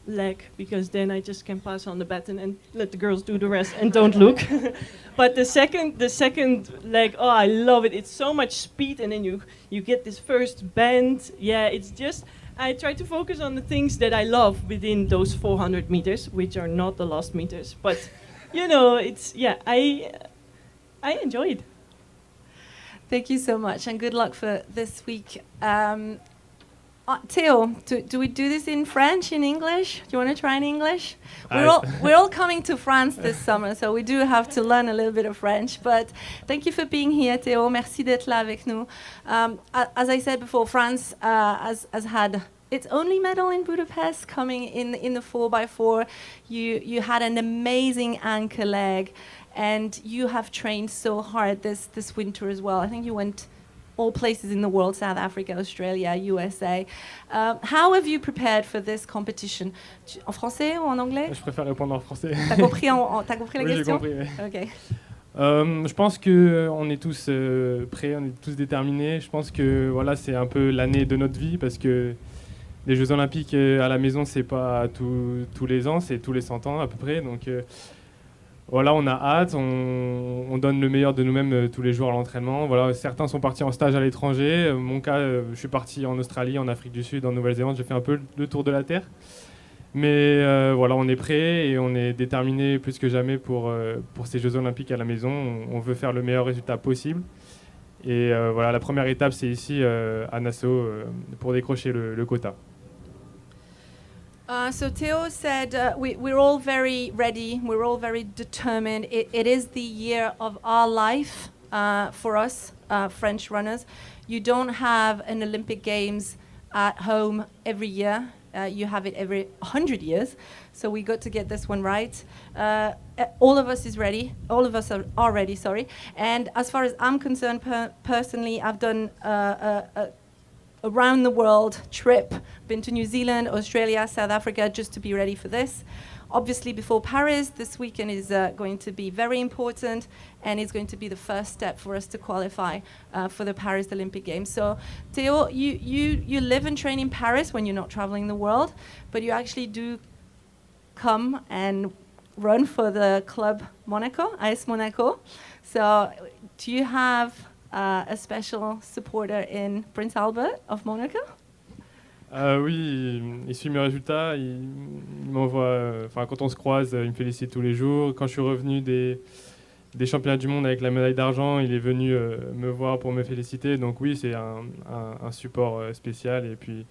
leg, because then I just can pass on the baton and let the girls do the rest and don't look. But the second leg, oh, I love it. It's so much speed, and then you get this first bend. Yeah, it's just, I try to focus on the things that I love within those 400 meters, which are not the last meters. But it's, yeah, I enjoy it. Thank you so much, and good luck for this week. Theo, do we do this in French, in English? Do you want to try in English? We're all coming to France this summer, so we do have to learn a little bit of French. But thank you for being here, Theo. Merci d'être là avec nous. As I said before, France has had its only medal in Budapest, coming in the 4x4. You had an amazing anchor leg, and you have trained so hard this winter as well. I think you went all places in the world: South Africa, Australia, USA. How have you prepared for this competition? En français ou en anglais? Je préfère répondre en français. T'as compris la Oui, question? j'ai compris. Oui. Ok. Je pense qu'on est tous prêts, on est tous déterminés. Je pense que voilà, c'est un peu l'année de notre vie, parce que les Jeux Olympiques à la maison, c'est pas tous les ans, c'est tous les 100 ans à peu près. Donc voilà, on a hâte, on donne le meilleur de nous-mêmes tous les jours à l'entraînement. Voilà, certains sont partis en stage à l'étranger. Mon cas, je suis parti en Australie, en Afrique du Sud, en Nouvelle-Zélande. J'ai fait un peu le tour de la Terre. Mais voilà, on est prêts et on est déterminés plus que jamais pour ces Jeux Olympiques à la maison. On veut faire le meilleur résultat possible. Et voilà, la première étape, c'est ici à Nassau pour décrocher le quota. So Theo said we're all very ready, we're all very determined. It is the year of our life for us French runners. You don't have an Olympic Games at home every year. You have it every 100 years. So we got to get this one right. All of us is ready. All of us are ready, sorry. And as far as I'm concerned, personally, I've done a around the world trip, been to New Zealand, Australia, South Africa, just to be ready for this. Obviously, before Paris, this weekend is going to be very important, and it's going to be the first step for us to qualify for the Paris Olympic Games. So, Theo, you live and train in Paris when you're not traveling the world, but you actually do come and run for the club Monaco, AS Monaco. So, do you have a special supporter in Prince Albert of Monaco? Oui, il suit mes résultats, il m'envoie, quand on se croise, il me félicite tous les jours. Quand je suis revenu des championnats du monde avec la médaille d'argent, il est venu me voir pour me féliciter. Donc oui, c'est un support spécial. Et puis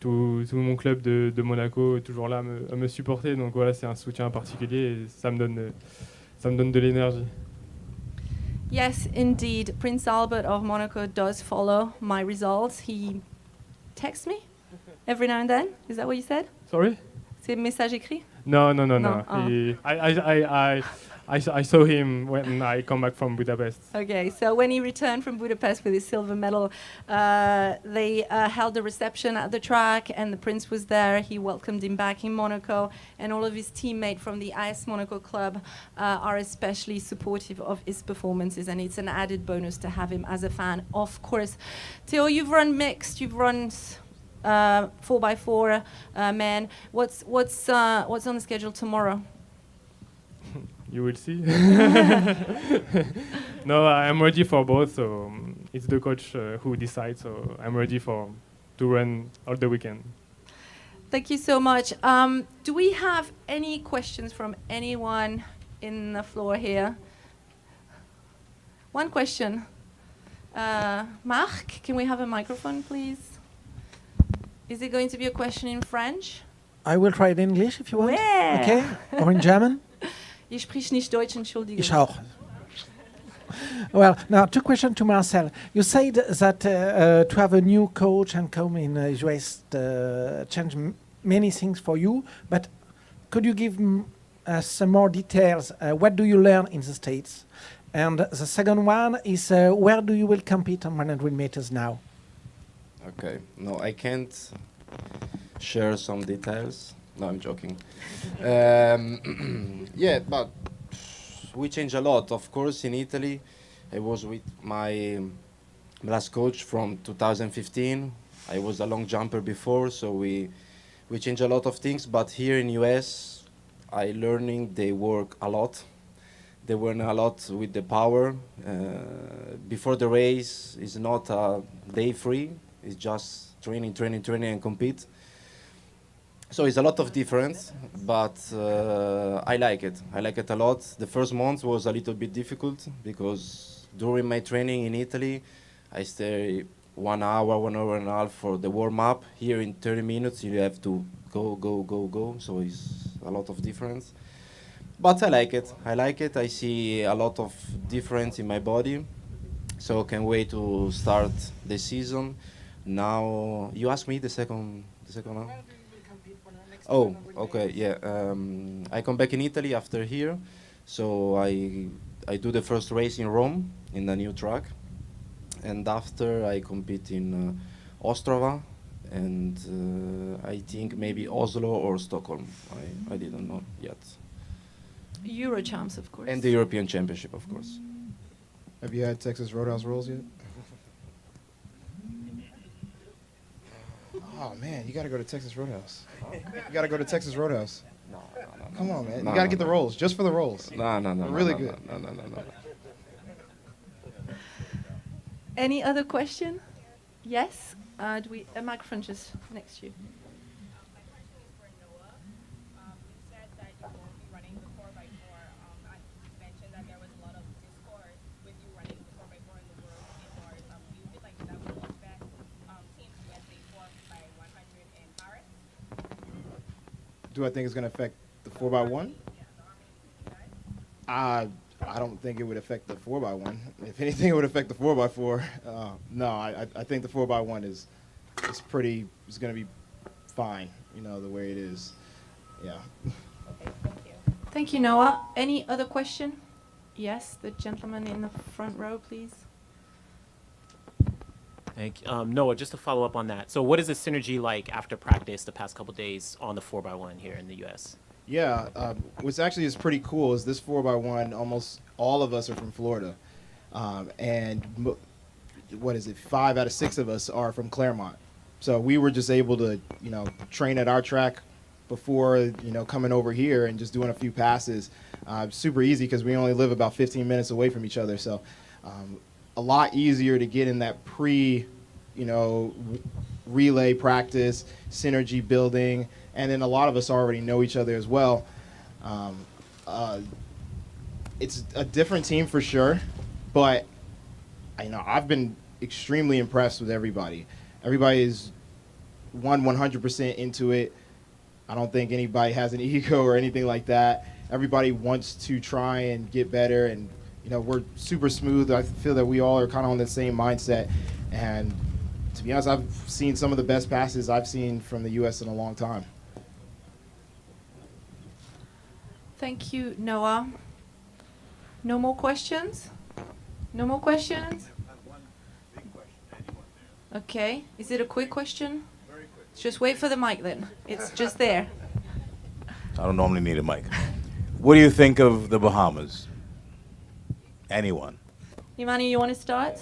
tout mon club de Monaco est toujours là à me supporter. Donc voilà, c'est un soutien particulier et ça me donne de l'énergie. Yes, indeed. Prince Albert of Monaco does follow my results. He texts me every now and then. Is that what you said? Sorry? C'est message écrit? No. Oh. I saw him when I come back from Budapest. Okay, so when he returned from Budapest with his silver medal, they held a reception at the track, and the prince was there. He welcomed him back in Monaco, and all of his teammates from the AS Monaco club are especially supportive of his performances, and it's an added bonus to have him as a fan, of course. Theo, you've run mixed, you've run 4x4 men. What's on the schedule tomorrow? You will see. No, I'm ready for both. So it's the coach who decides. So I'm ready to run all the weekend. Thank you so much. Do we have any questions from anyone in the floor here? One question. Marc, can we have a microphone, please? Is it going to be a question in French? I will try it in English if you want. Yeah. Okay? Or in German? Ich sprich nicht Deutsch, Entschuldigung. Ich auch. Well, now 2 questions to Marcel. You said that to have a new coach and come in US change many things for you, but could you give us some more details? What do you learn in the States? And the second one is where do you will compete on 100 meters now? Okay, no, I can't share some details. No, I'm joking. Yeah, but we changed a lot. Of course, in Italy, I was with my last coach from 2015. I was a long jumper before, so we changed a lot of things. But here in US, I learning they work a lot. They work a lot with the power. Before the race, it's not a day free. It's just training, and compete. So it's a lot of difference, but I like it. I like it a lot. The first month was a little bit difficult because during my training in Italy, I stay 1 hour, 1 hour and a half for the warm-up. Here in 30 minutes, you have to go. So it's a lot of difference. But I like it. I see a lot of difference in my body. So can't wait to start the season. Now, you asked me the second one? Oh, okay, yeah. I come back in Italy after here, so I do the first race in Rome in the new track, and after I compete in Ostrava, and I think maybe Oslo or Stockholm. I didn't know yet. Euro champs, of course. And the European Championship, of course. Have you had Texas Roadhouse rolls yet? Oh man, you gotta go to Texas Roadhouse. You gotta go to Texas Roadhouse. No. Come on, man. You gotta get the rolls, just for the rolls. No. They're really good. No. Any other question? Yes? Do we a microphone just next to you? Do I think it's going to affect the 4x1? I don't think it would affect the 4x1. If anything, it would affect the 4x4. No, I think the 4x1 is going to be fine, the way it is. Yeah. Okay, thank you. Thank you, Noah. Any other question? Yes, the gentleman in the front row, please. Thank you. Noah, just to follow up on that. So what is the synergy like after practice the past couple days on the 4x1 here in the U.S.? Yeah, what's actually is pretty cool is this 4x1, almost all of us are from Florida. And 5 out of 6 of us are from Claremont. So we were just able to, train at our track before, coming over here and just doing a few passes. Super easy because we only live about 15 minutes away from each other. So a lot easier to get in that relay practice, synergy building, and then a lot of us already know each other as well. It's a different team for sure, but I've been extremely impressed with everybody. Everybody is 100% into it. I don't think anybody has an ego or anything like that. Everybody wants to try and get better, and we're super smooth. I feel that we all are kind of on the same mindset, and to be honest, I've seen some of the best passes I've seen from the U.S. in a long time. Thank you, Noah. No more questions? No more questions? Okay. Is it a quick question? Very quick. Just wait for the mic then. It's just there. I don't normally need a mic. What do you think of the Bahamas? Anyone? Imani, you want to start?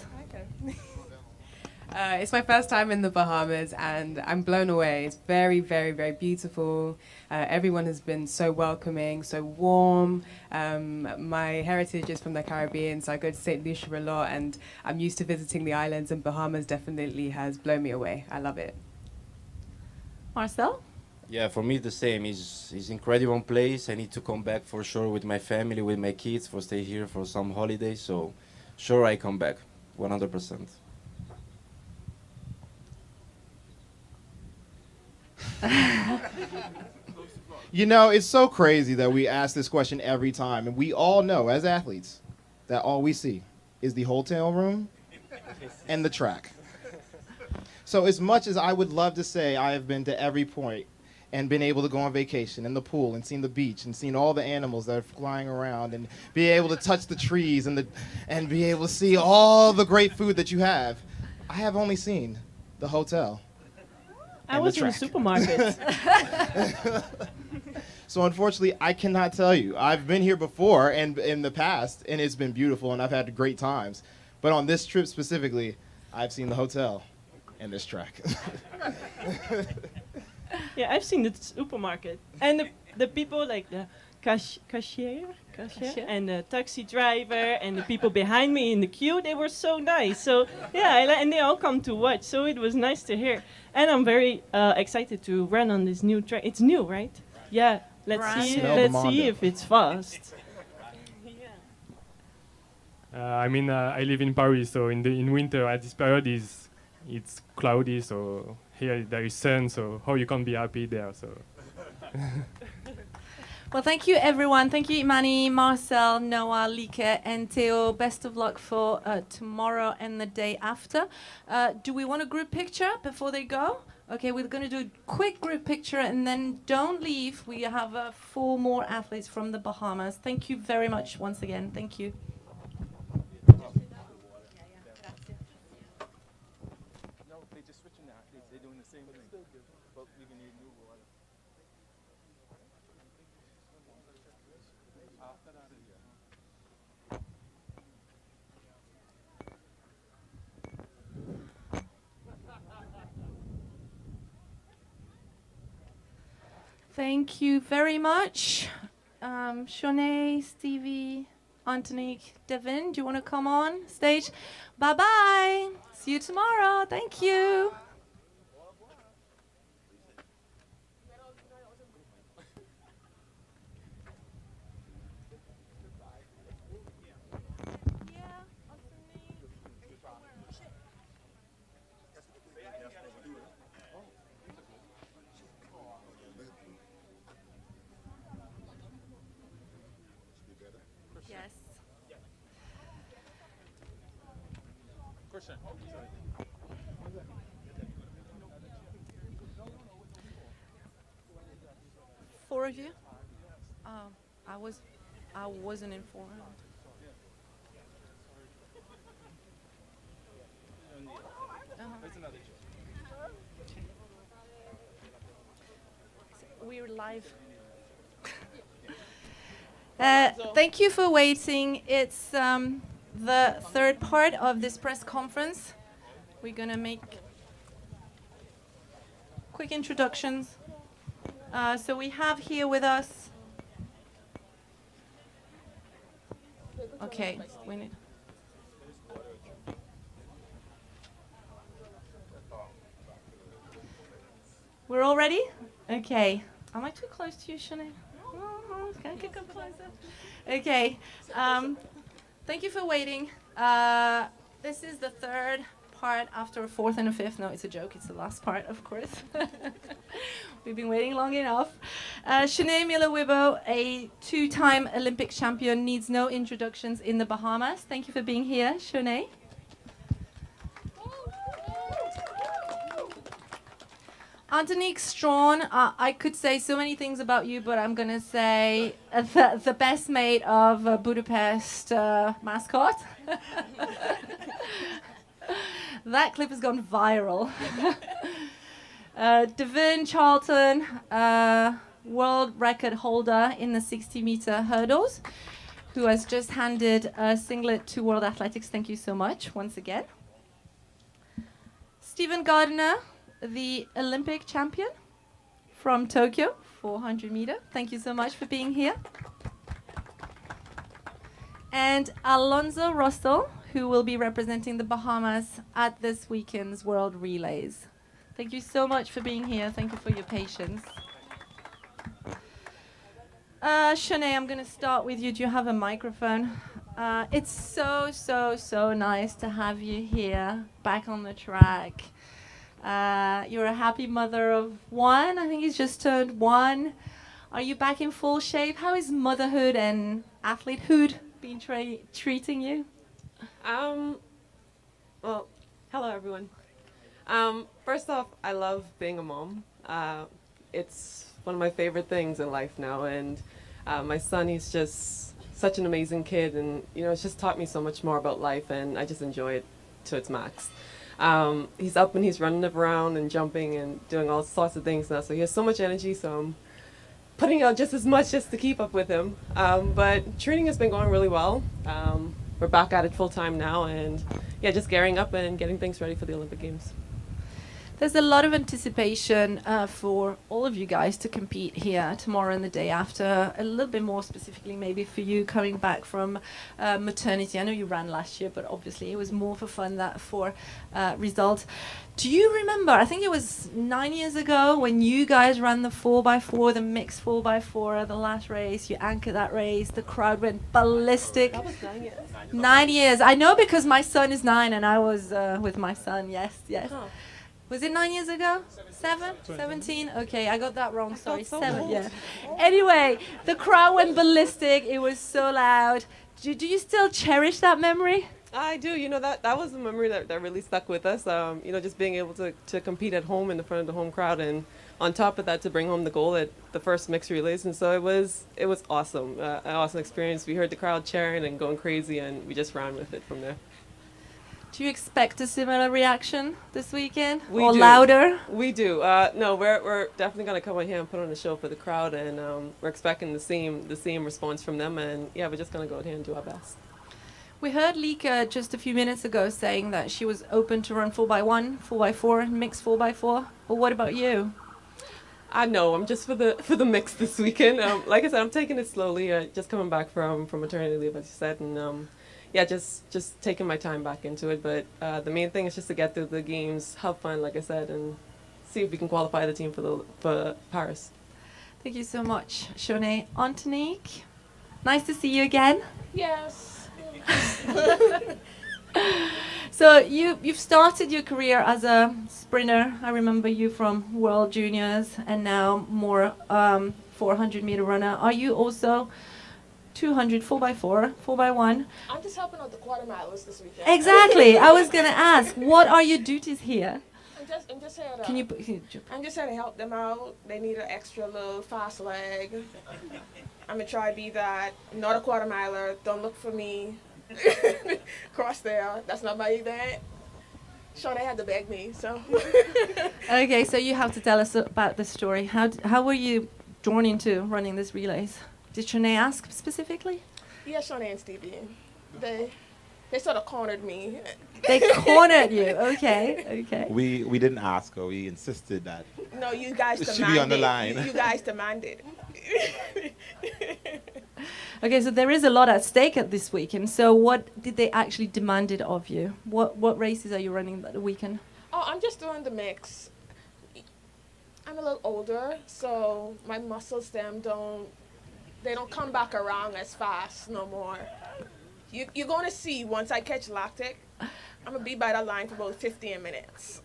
It's my first time in the Bahamas, and I'm blown away. It's very, very, very beautiful. Everyone has been so welcoming, so warm. My heritage is from the Caribbean, so I go to St. Lucia a lot, and I'm used to visiting the islands, and Bahamas definitely has blown me away. I love it. Marcel? Yeah, for me the same. It's incredible place. I need to come back for sure with my family, with my kids, for stay here for some holidays. So sure I come back, 100%. It's so crazy that we ask this question every time, and we all know as athletes that all we see is the hotel room and the track. So as much as I would love to say I have been to every point and been able to go on vacation in the pool and seen the beach and seen all the animals that are flying around and be able to touch the trees and be able to see all the great food that you have, I have only seen the hotel. I was in the supermarket. So unfortunately, I cannot tell you. I've been here before and in the past, and it's been beautiful, and I've had great times. But on this trip specifically, I've seen the hotel and this track. Yeah, I've seen the supermarket. And the people like the cashier and the taxi driver and the people behind me in the queue, they were so nice. So yeah, and they all come to watch. So it was nice to hear. And I'm very excited to run on this new track. It's new, right? Yeah. Let's see if it's fast. I live in Paris, so in winter at this period it's cloudy, so here there is sun, so how you can be happy there? So. Well, thank you, everyone. Thank you, Imani, Marcel, Noah, Lieke, and Theo. Best of luck for tomorrow and the day after. Do we want a group picture before they go? Okay, we're going to do a quick group picture, and then don't leave. We have 4 more athletes from the Bahamas. Thank you very much once again. Thank you. Thank you very much. Shanae, Stevie, Antonique, Devin, do you want to come on stage? Bye-bye. See you tomorrow. Thank you. Four of you? I wasn't informed. We're live. Thank you for waiting. It's the third part of this press conference. We're going to make quick introductions. So we have here with us. Okay, we need. We're all ready? Okay. Am I too close to you, Shanae? Can I kick up closer? Okay. Thank you for waiting. This is the third part after a fourth and a fifth. No, it's a joke. It's the last part, of course. We've been waiting long enough. Shanae Miller-Wibbo, a two-time Olympic champion, needs no introductions in the Bahamas. Thank you for being here, Shanae. Antonique Strawn, I could say so many things about you, but I'm going to say the best mate of Budapest mascot. That clip has gone viral. Devin Charlton, world record holder in the 60-meter hurdles, who has just handed a singlet to World Athletics. Thank you so much once again. Stephen Gardiner, the Olympic champion from Tokyo, 400 meter. Thank you so much for being here. And Alonso Russell, who will be representing the Bahamas at this weekend's World Relays. Thank you so much for being here. Thank you for your patience. Shanae, I'm going to start with you. Do you have a microphone? It's so nice to have you here, back on the track. You're a happy mother of one. I think he's just turned 1. Are you back in full shape? How is motherhood and athletehood been treating you? Well, hello everyone. First off, I love being a mom. It's one of my favorite things in life now, and my son, he's just such an amazing kid, and it's just taught me so much more about life, and I just enjoy it to its max. He's up and he's running around and jumping and doing all sorts of things now, so he has so much energy, so I'm putting out just as much just to keep up with him. But training has been going really well. We're back at it full time now, and yeah, just gearing up and getting things ready for the Olympic Games. There's a lot of anticipation for all of you guys to compete here tomorrow and the day after. A little bit more specifically maybe for you coming back from maternity. I know you ran last year, but obviously it was more for fun than for results. Do you remember, I think it was 9 years ago when you guys ran the 4x4, the mixed 4x4, the last race, you anchored that race, the crowd went ballistic. That was 9 years. 9 years. I know because my son is 9 and I was with my son, yes. Huh. Was it 9 years ago? 7? 17? Okay, I got that wrong. Sorry, so 7. old. Yeah. Anyway, the crowd went ballistic. It was so loud. Do you still cherish that memory? I do. That was a memory that really stuck with us. Just being able to compete at home in the front of the home crowd, and on top of that, to bring home the gold at the first mixed relays. And so it was awesome. An awesome experience. We heard the crowd cheering and going crazy, and we just ran with it from there. Do you expect a similar reaction this weekend? We or do. louder? We do. No, we're definitely going to come out here and put on a show for the crowd, and we're expecting the same response from them. And yeah, we're just going to go out here and do our best. We heard Lika just a few minutes ago saying that she was open to run 4x1, 4x4, mixed 4x4. Well, what about you? I know. I'm just for the mix this weekend. Like I said, I'm taking it slowly. Just coming back from maternity leave, as you said, and yeah, just taking my time back into it. But the main thing is just to get through the games, have fun, like I said, and see if we can qualify the team for Paris. Thank you so much, Shanae. Antonique, nice to see you again. Yes. So you've started your career as a sprinter. I remember you from World Juniors, and now more 400-meter runner. Are you also 200, 4x4, 4x1? I'm just helping out the quarter milers this weekend. Exactly. I was gonna ask, what are your duties here? I'm just here to. Can you? I'm just here to help them out. They need an extra little fast leg. I'm gonna try to be that. Not a quarter miler. Don't look for me. Cross there. That's not my event. Sure, they had to beg me. So. Okay, so you have to tell us about the story. How were you drawn into running this relays? Did Shanae ask specifically? Yeah, Shanae and Stevie. They sort of cornered me. They cornered you. Okay. We didn't ask her. We insisted that. No, you guys it demanded. should be on the line. You guys demanded. Okay, so there is a lot at stake at this weekend. So what did they actually demanded of you? What races are you running that weekend? Oh, I'm just doing the mix. I'm a little older, so my muscles don't come back around as fast no more. You're going to see once I catch lactic, I'm going to be by that line for about 15 minutes.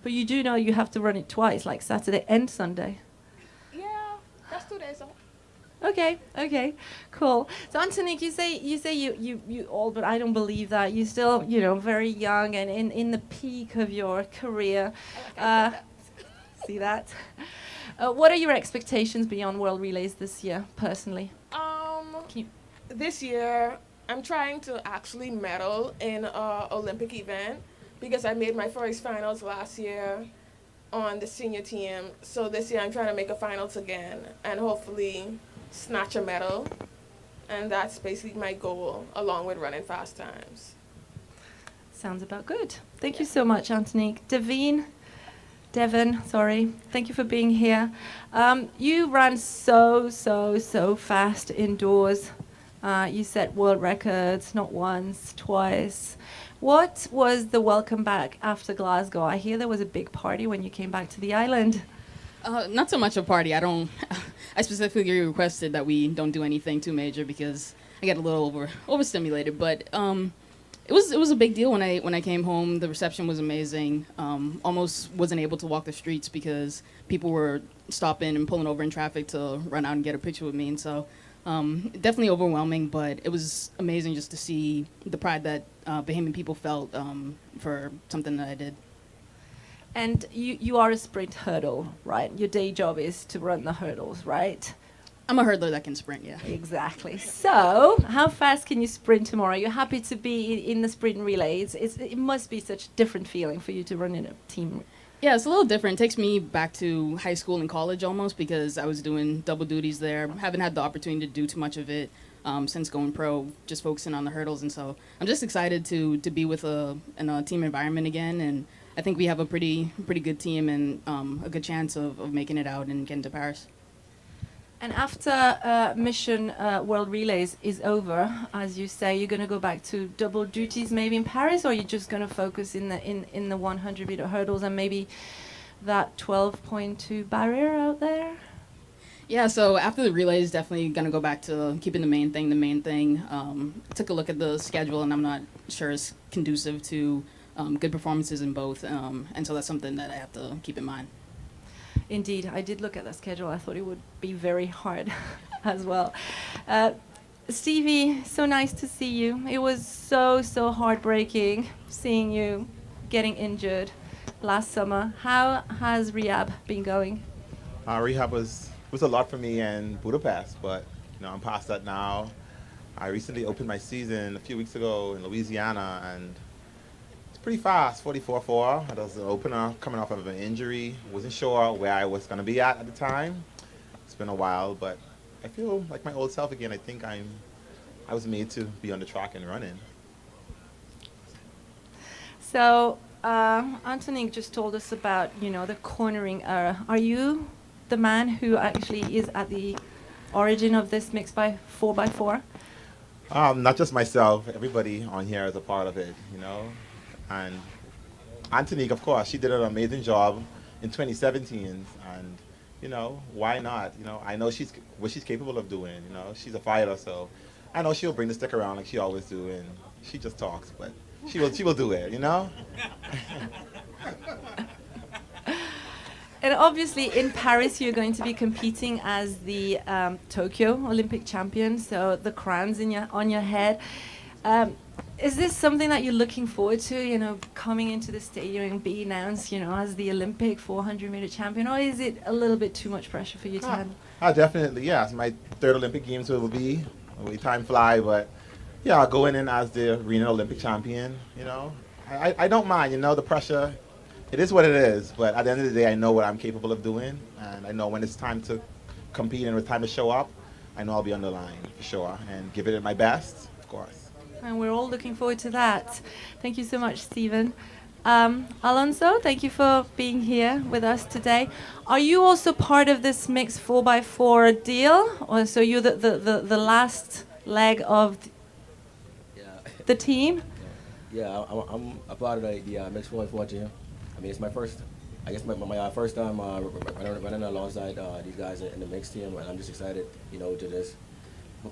But you do know you have to run it twice, like Saturday and Sunday. Yeah, that's 2 days off. Okay, cool. So Antonique, you say you old, but I don't believe that. You're still, very young and in the peak of your career. See that? What are your expectations beyond World Relays this year, personally? This year, I'm trying to actually medal in an Olympic event because I made my first finals last year on the senior team. So this year, I'm trying to make a finals again and hopefully snatch a medal. And that's basically my goal, along with running fast times. Sounds about good. Thank you so much, Antonique. Devin, thank you for being here. You ran so fast indoors. You set world records, not once, twice. What was the welcome back after Glasgow? I hear there was a big party when you came back to the island. Not so much a party. I specifically requested that we don't do anything too major because I get a little overstimulated. But it was a big deal when I came home. The reception was amazing. Almost wasn't able to walk the streets because people were stopping and pulling over in traffic to run out and get a picture with me. And so definitely overwhelming, but it was amazing just to see the pride that Bahamian people felt for something that I did. And you are a sprint hurdle, right? Your day job is to run the hurdles, right? I'm a hurdler that can sprint, yeah. Exactly. So, how fast can you sprint tomorrow? You're happy to be in the sprint relays. It must be such a different feeling for you to run in a team. Yeah, it's a little different. It takes me back to high school and college almost because I was doing double duties there. Haven't had the opportunity to do too much of it since going pro, just focusing on the hurdles. And so I'm just excited to be with in a team environment again. And I think we have a pretty good team and a good chance of making it out and getting to Paris. And after Mission World Relays is over, as you say, you're going to go back to double duties maybe in Paris, or you're just going to focus in the 100-meter hurdles and maybe that 12.2 barrier out there? Yeah, so after the relays, definitely going to go back to keeping the main thing. Took a look at the schedule, and I'm not sure it's conducive to good performances in both, and so that's something that I have to keep in mind. Indeed, I did look at the schedule. I thought it would be very hard as well. Stevie, so nice to see you. It was so heartbreaking seeing you getting injured last summer. How has rehab been going? Rehab was a lot for me in Budapest, but I'm past that now. I recently opened my season a few weeks ago in Louisiana, and pretty fast, 44.4. I was an opener coming off of an injury. Wasn't sure where I was going to be at the time. It's been a while, but I feel like my old self again. I think I was made to be on the track and running. So Antonique just told us about, the cornering era. Are you the man who actually is at the origin of this mix by 4x4? Not just myself. Everybody on here is a part of it, And Antonique, of course, she did an amazing job in 2017, and why not? I know what she's capable of doing. She's a fighter, so I know she'll bring the stick around like she always do, and she just talks, but she will do it. And obviously, in Paris, you're going to be competing as the Tokyo Olympic champion, so the crown's on your head. Is this something that you're looking forward to, coming into the stadium and be announced, as the Olympic 400-meter champion, or is it a little bit too much pressure for you to handle? Definitely, yes. My third Olympic Games will be. Time fly, but yeah, I'll go in as the Reno Olympic champion. I don't mind. The pressure. It is what it is. But at the end of the day, I know what I'm capable of doing, and I know when it's time to compete and when it's time to show up, I know I'll be on the line for sure and give it my best, of course. And we're all looking forward to that. Thank you so much, Stephen. Alonso, thank you for being here with us today. Are you also part of this mixed 4x4 deal? Or so you're the last leg of the team? Yeah, I'm a part of the mixed 4x4 team. I mean, it's my first first time running alongside these guys in the mixed team, and I'm just excited, to just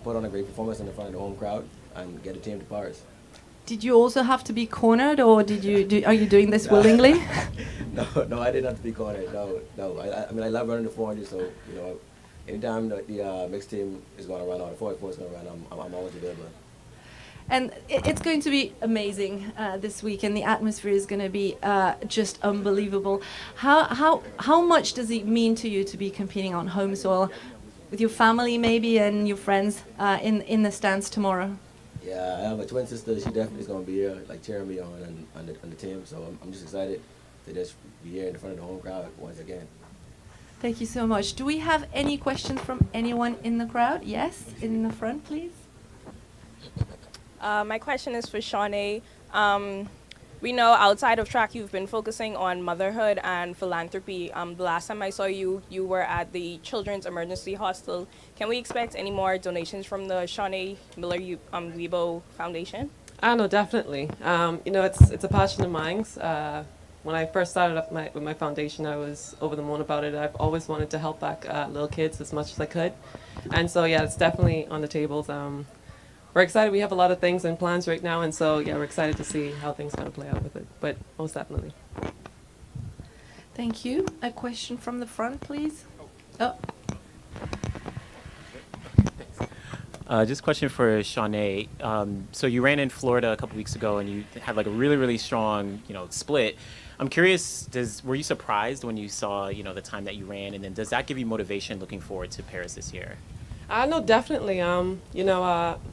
put on a great performance in front of the home crowd and get the team to Paris. Did you also have to be cornered, or are you doing this willingly? No, I didn't have to be cornered. No. I mean, I love running the 400, so anytime the mixed team is going to run or the 4x4 is going to run, I'm always available. And it's going to be amazing this week, and the atmosphere is going to be just unbelievable. How much does it mean to you to be competing on home soil with your family maybe and your friends in the stands tomorrow? Yeah, I have a twin sister. She definitely is going to be here, like cheering me on the team. So I'm just excited to just be here in front of the home crowd once again. Thank you so much. Do we have any questions from anyone in the crowd? Yes, in the front, please. My question is for Shawnee. We know outside of track you've been focusing on motherhood and philanthropy. The last time I saw you, you were at the Children's Emergency Hostel. Can we expect any more donations from the Shawnee Miller Weibo Foundation? No, definitely. It's a passion of mine. When I first started up with my foundation, I was over the moon about it. I've always wanted to help back little kids as much as I could. And so, yeah, it's definitely on the tables. We're excited. We have a lot of things and plans right now, and so yeah, we're excited to see how things are going to play out with it. But most definitely. Thank you. A question from the front, please. Oh. Just a question for Shawnee. So you ran in Florida a couple weeks ago, and you had like a really, really strong, split. I'm curious, were you surprised when you saw, the time that you ran, and then does that give you motivation looking forward to Paris this year? No, definitely.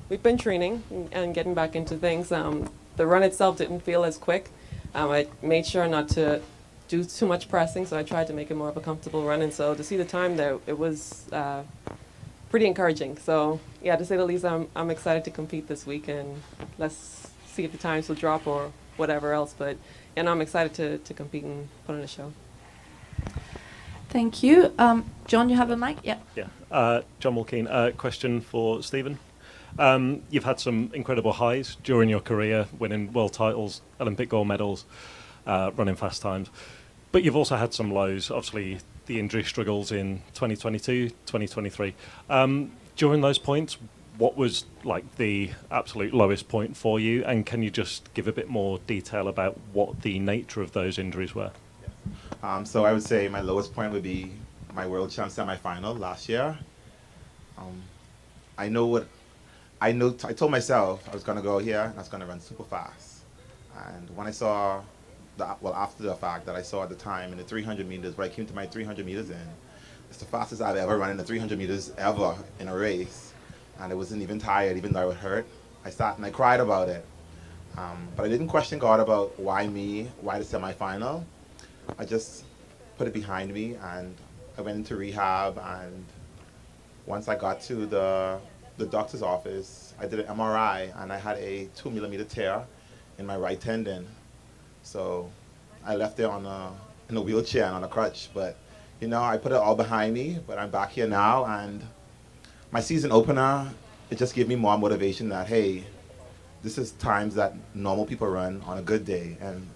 We've been training and getting back into things. The run itself didn't feel as quick. I made sure not to do too much pressing, so I tried to make it more of a comfortable run. And so to see the time there, it was pretty encouraging. So yeah, to say the least, I'm excited to compete this week, and let's see if the times will drop or whatever else. But I'm excited to compete and put on a show. Thank you. John, you have a mic? Yeah. Yeah. John Mulkeen, question for Stephen. You've had some incredible highs during your career, winning world titles, Olympic gold medals, running fast times. But you've also had some lows, obviously the injury struggles in 2022, 2023. During those points, what was like the absolute lowest point for you? And can you just give a bit more detail about what the nature of those injuries were? So I would say my lowest point would be my World Champ semifinal last year. I told myself I was going to go here and I was going to run super fast. And when I saw, after the fact that I saw at the time in the 300 meters, when I came to my 300 meters in, it's the fastest I've ever run in the 300 meters ever in a race. And I wasn't even tired, even though I was hurt. I sat and I cried about it. But I didn't question God about why me, why the semifinal. I just put it behind me, and I went into rehab, and once I got to the doctor's office, I did an MRI, and I had a 2-millimeter tear in my right tendon. So I left there in a wheelchair and on a crutch, but I put it all behind me, but I'm back here now, and my season opener, it just gave me more motivation that, hey, this is times that normal people run on a good day, and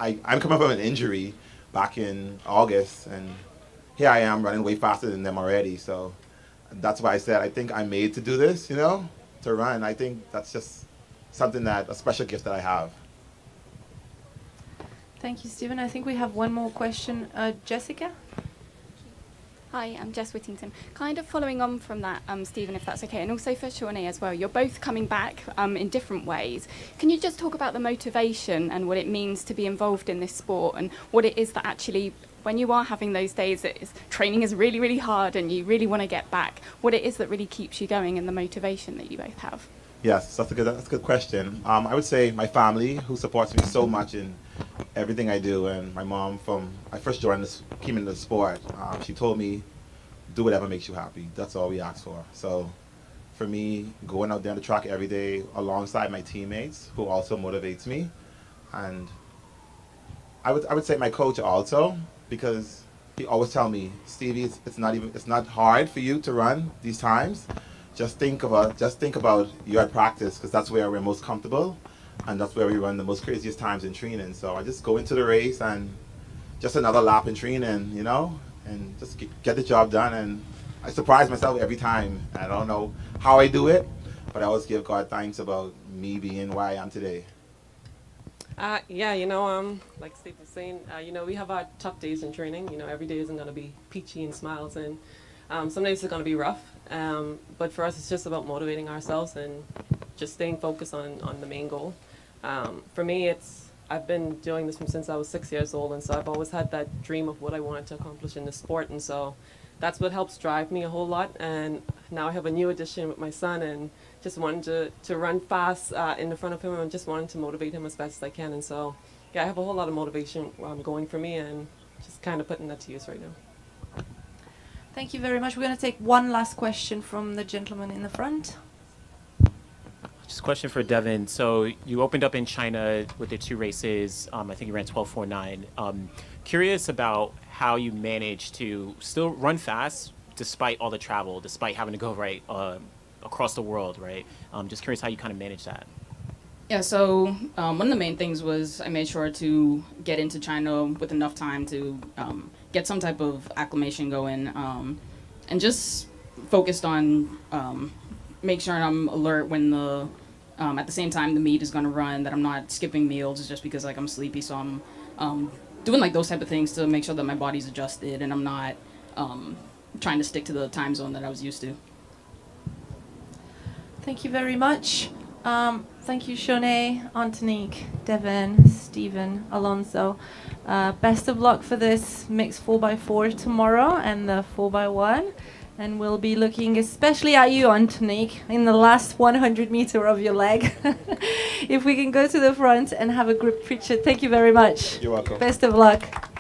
I'm coming from an injury back in August, and here I am running way faster than them already. So that's why I said I think I'm made to do this, to run. I think that's just something a special gift that I have. Thank you, Stephen. I think we have one more question. Jessica? Hi, I'm Jess Whittington. Kind of following on from that, Stephen, if that's okay, and also for Shawnee as well. You're both coming back in different ways. Can you just talk about the motivation and what it means to be involved in this sport, and what it is that actually, when you are having those days that training is really, really hard and you really want to get back, what it is that really keeps you going and the motivation that you both have? Yes, that's a good question. I would say my family, who supports me so much in everything I do, and my mom, I first came into the sport, she told me, do whatever makes you happy. That's all we ask for. So for me, going out there on the track every day alongside my teammates, who also motivates me, and I would say my coach also, because he always tell me, Stevie, it's not hard for you to run these times. Just think about you at practice, because that's where we're most comfortable, and that's where we run the most craziest times in training. So I just go into the race and just another lap in training, and just get the job done. And I surprise myself every time. I don't know how I do it, but I always give God thanks about me being where I am today. Yeah, like Steve was saying, we have our tough days in training. Every day isn't going to be peachy and smiles, and some days it's going to be rough. But for us, it's just about motivating ourselves and just staying focused on the main goal. For me, I've been doing this since I was 6 years old, and so I've always had that dream of what I wanted to accomplish in the sport, and so that's what helps drive me a whole lot. And now I have a new addition with my son, and just wanted to run fast in the front of him, and just wanted to motivate him as best as I can. And so, yeah, I have a whole lot of motivation going for me, and just kind of putting that to use right now. Thank you very much. We're going to take one last question from the gentleman in the front. Just a question for Devin. So you opened up in China with the 2 races. I think you ran 12:49. Curious about how you managed to still run fast despite all the travel, despite having to go across the world, right? Just curious how you kind of manage that. Yeah, so one of the main things was I made sure to get into China with enough time to get some type of acclimation going, and just focused on make sure I'm alert when at the same time the meet is going to run, that I'm not skipping meals just because I'm sleepy. So I'm doing those type of things to make sure that my body's adjusted and I'm not trying to stick to the time zone that I was used to. Thank you very much. Thank you, Shanae, Antonique, Devin, Stephen, Alonso. Best of luck for this mixed 4x4 tomorrow and the 4x1. And we'll be looking especially at you, Antonique, in the last 100 meter of your leg. If we can go to the front and have a group picture. Thank you very much. You're welcome. Best of luck.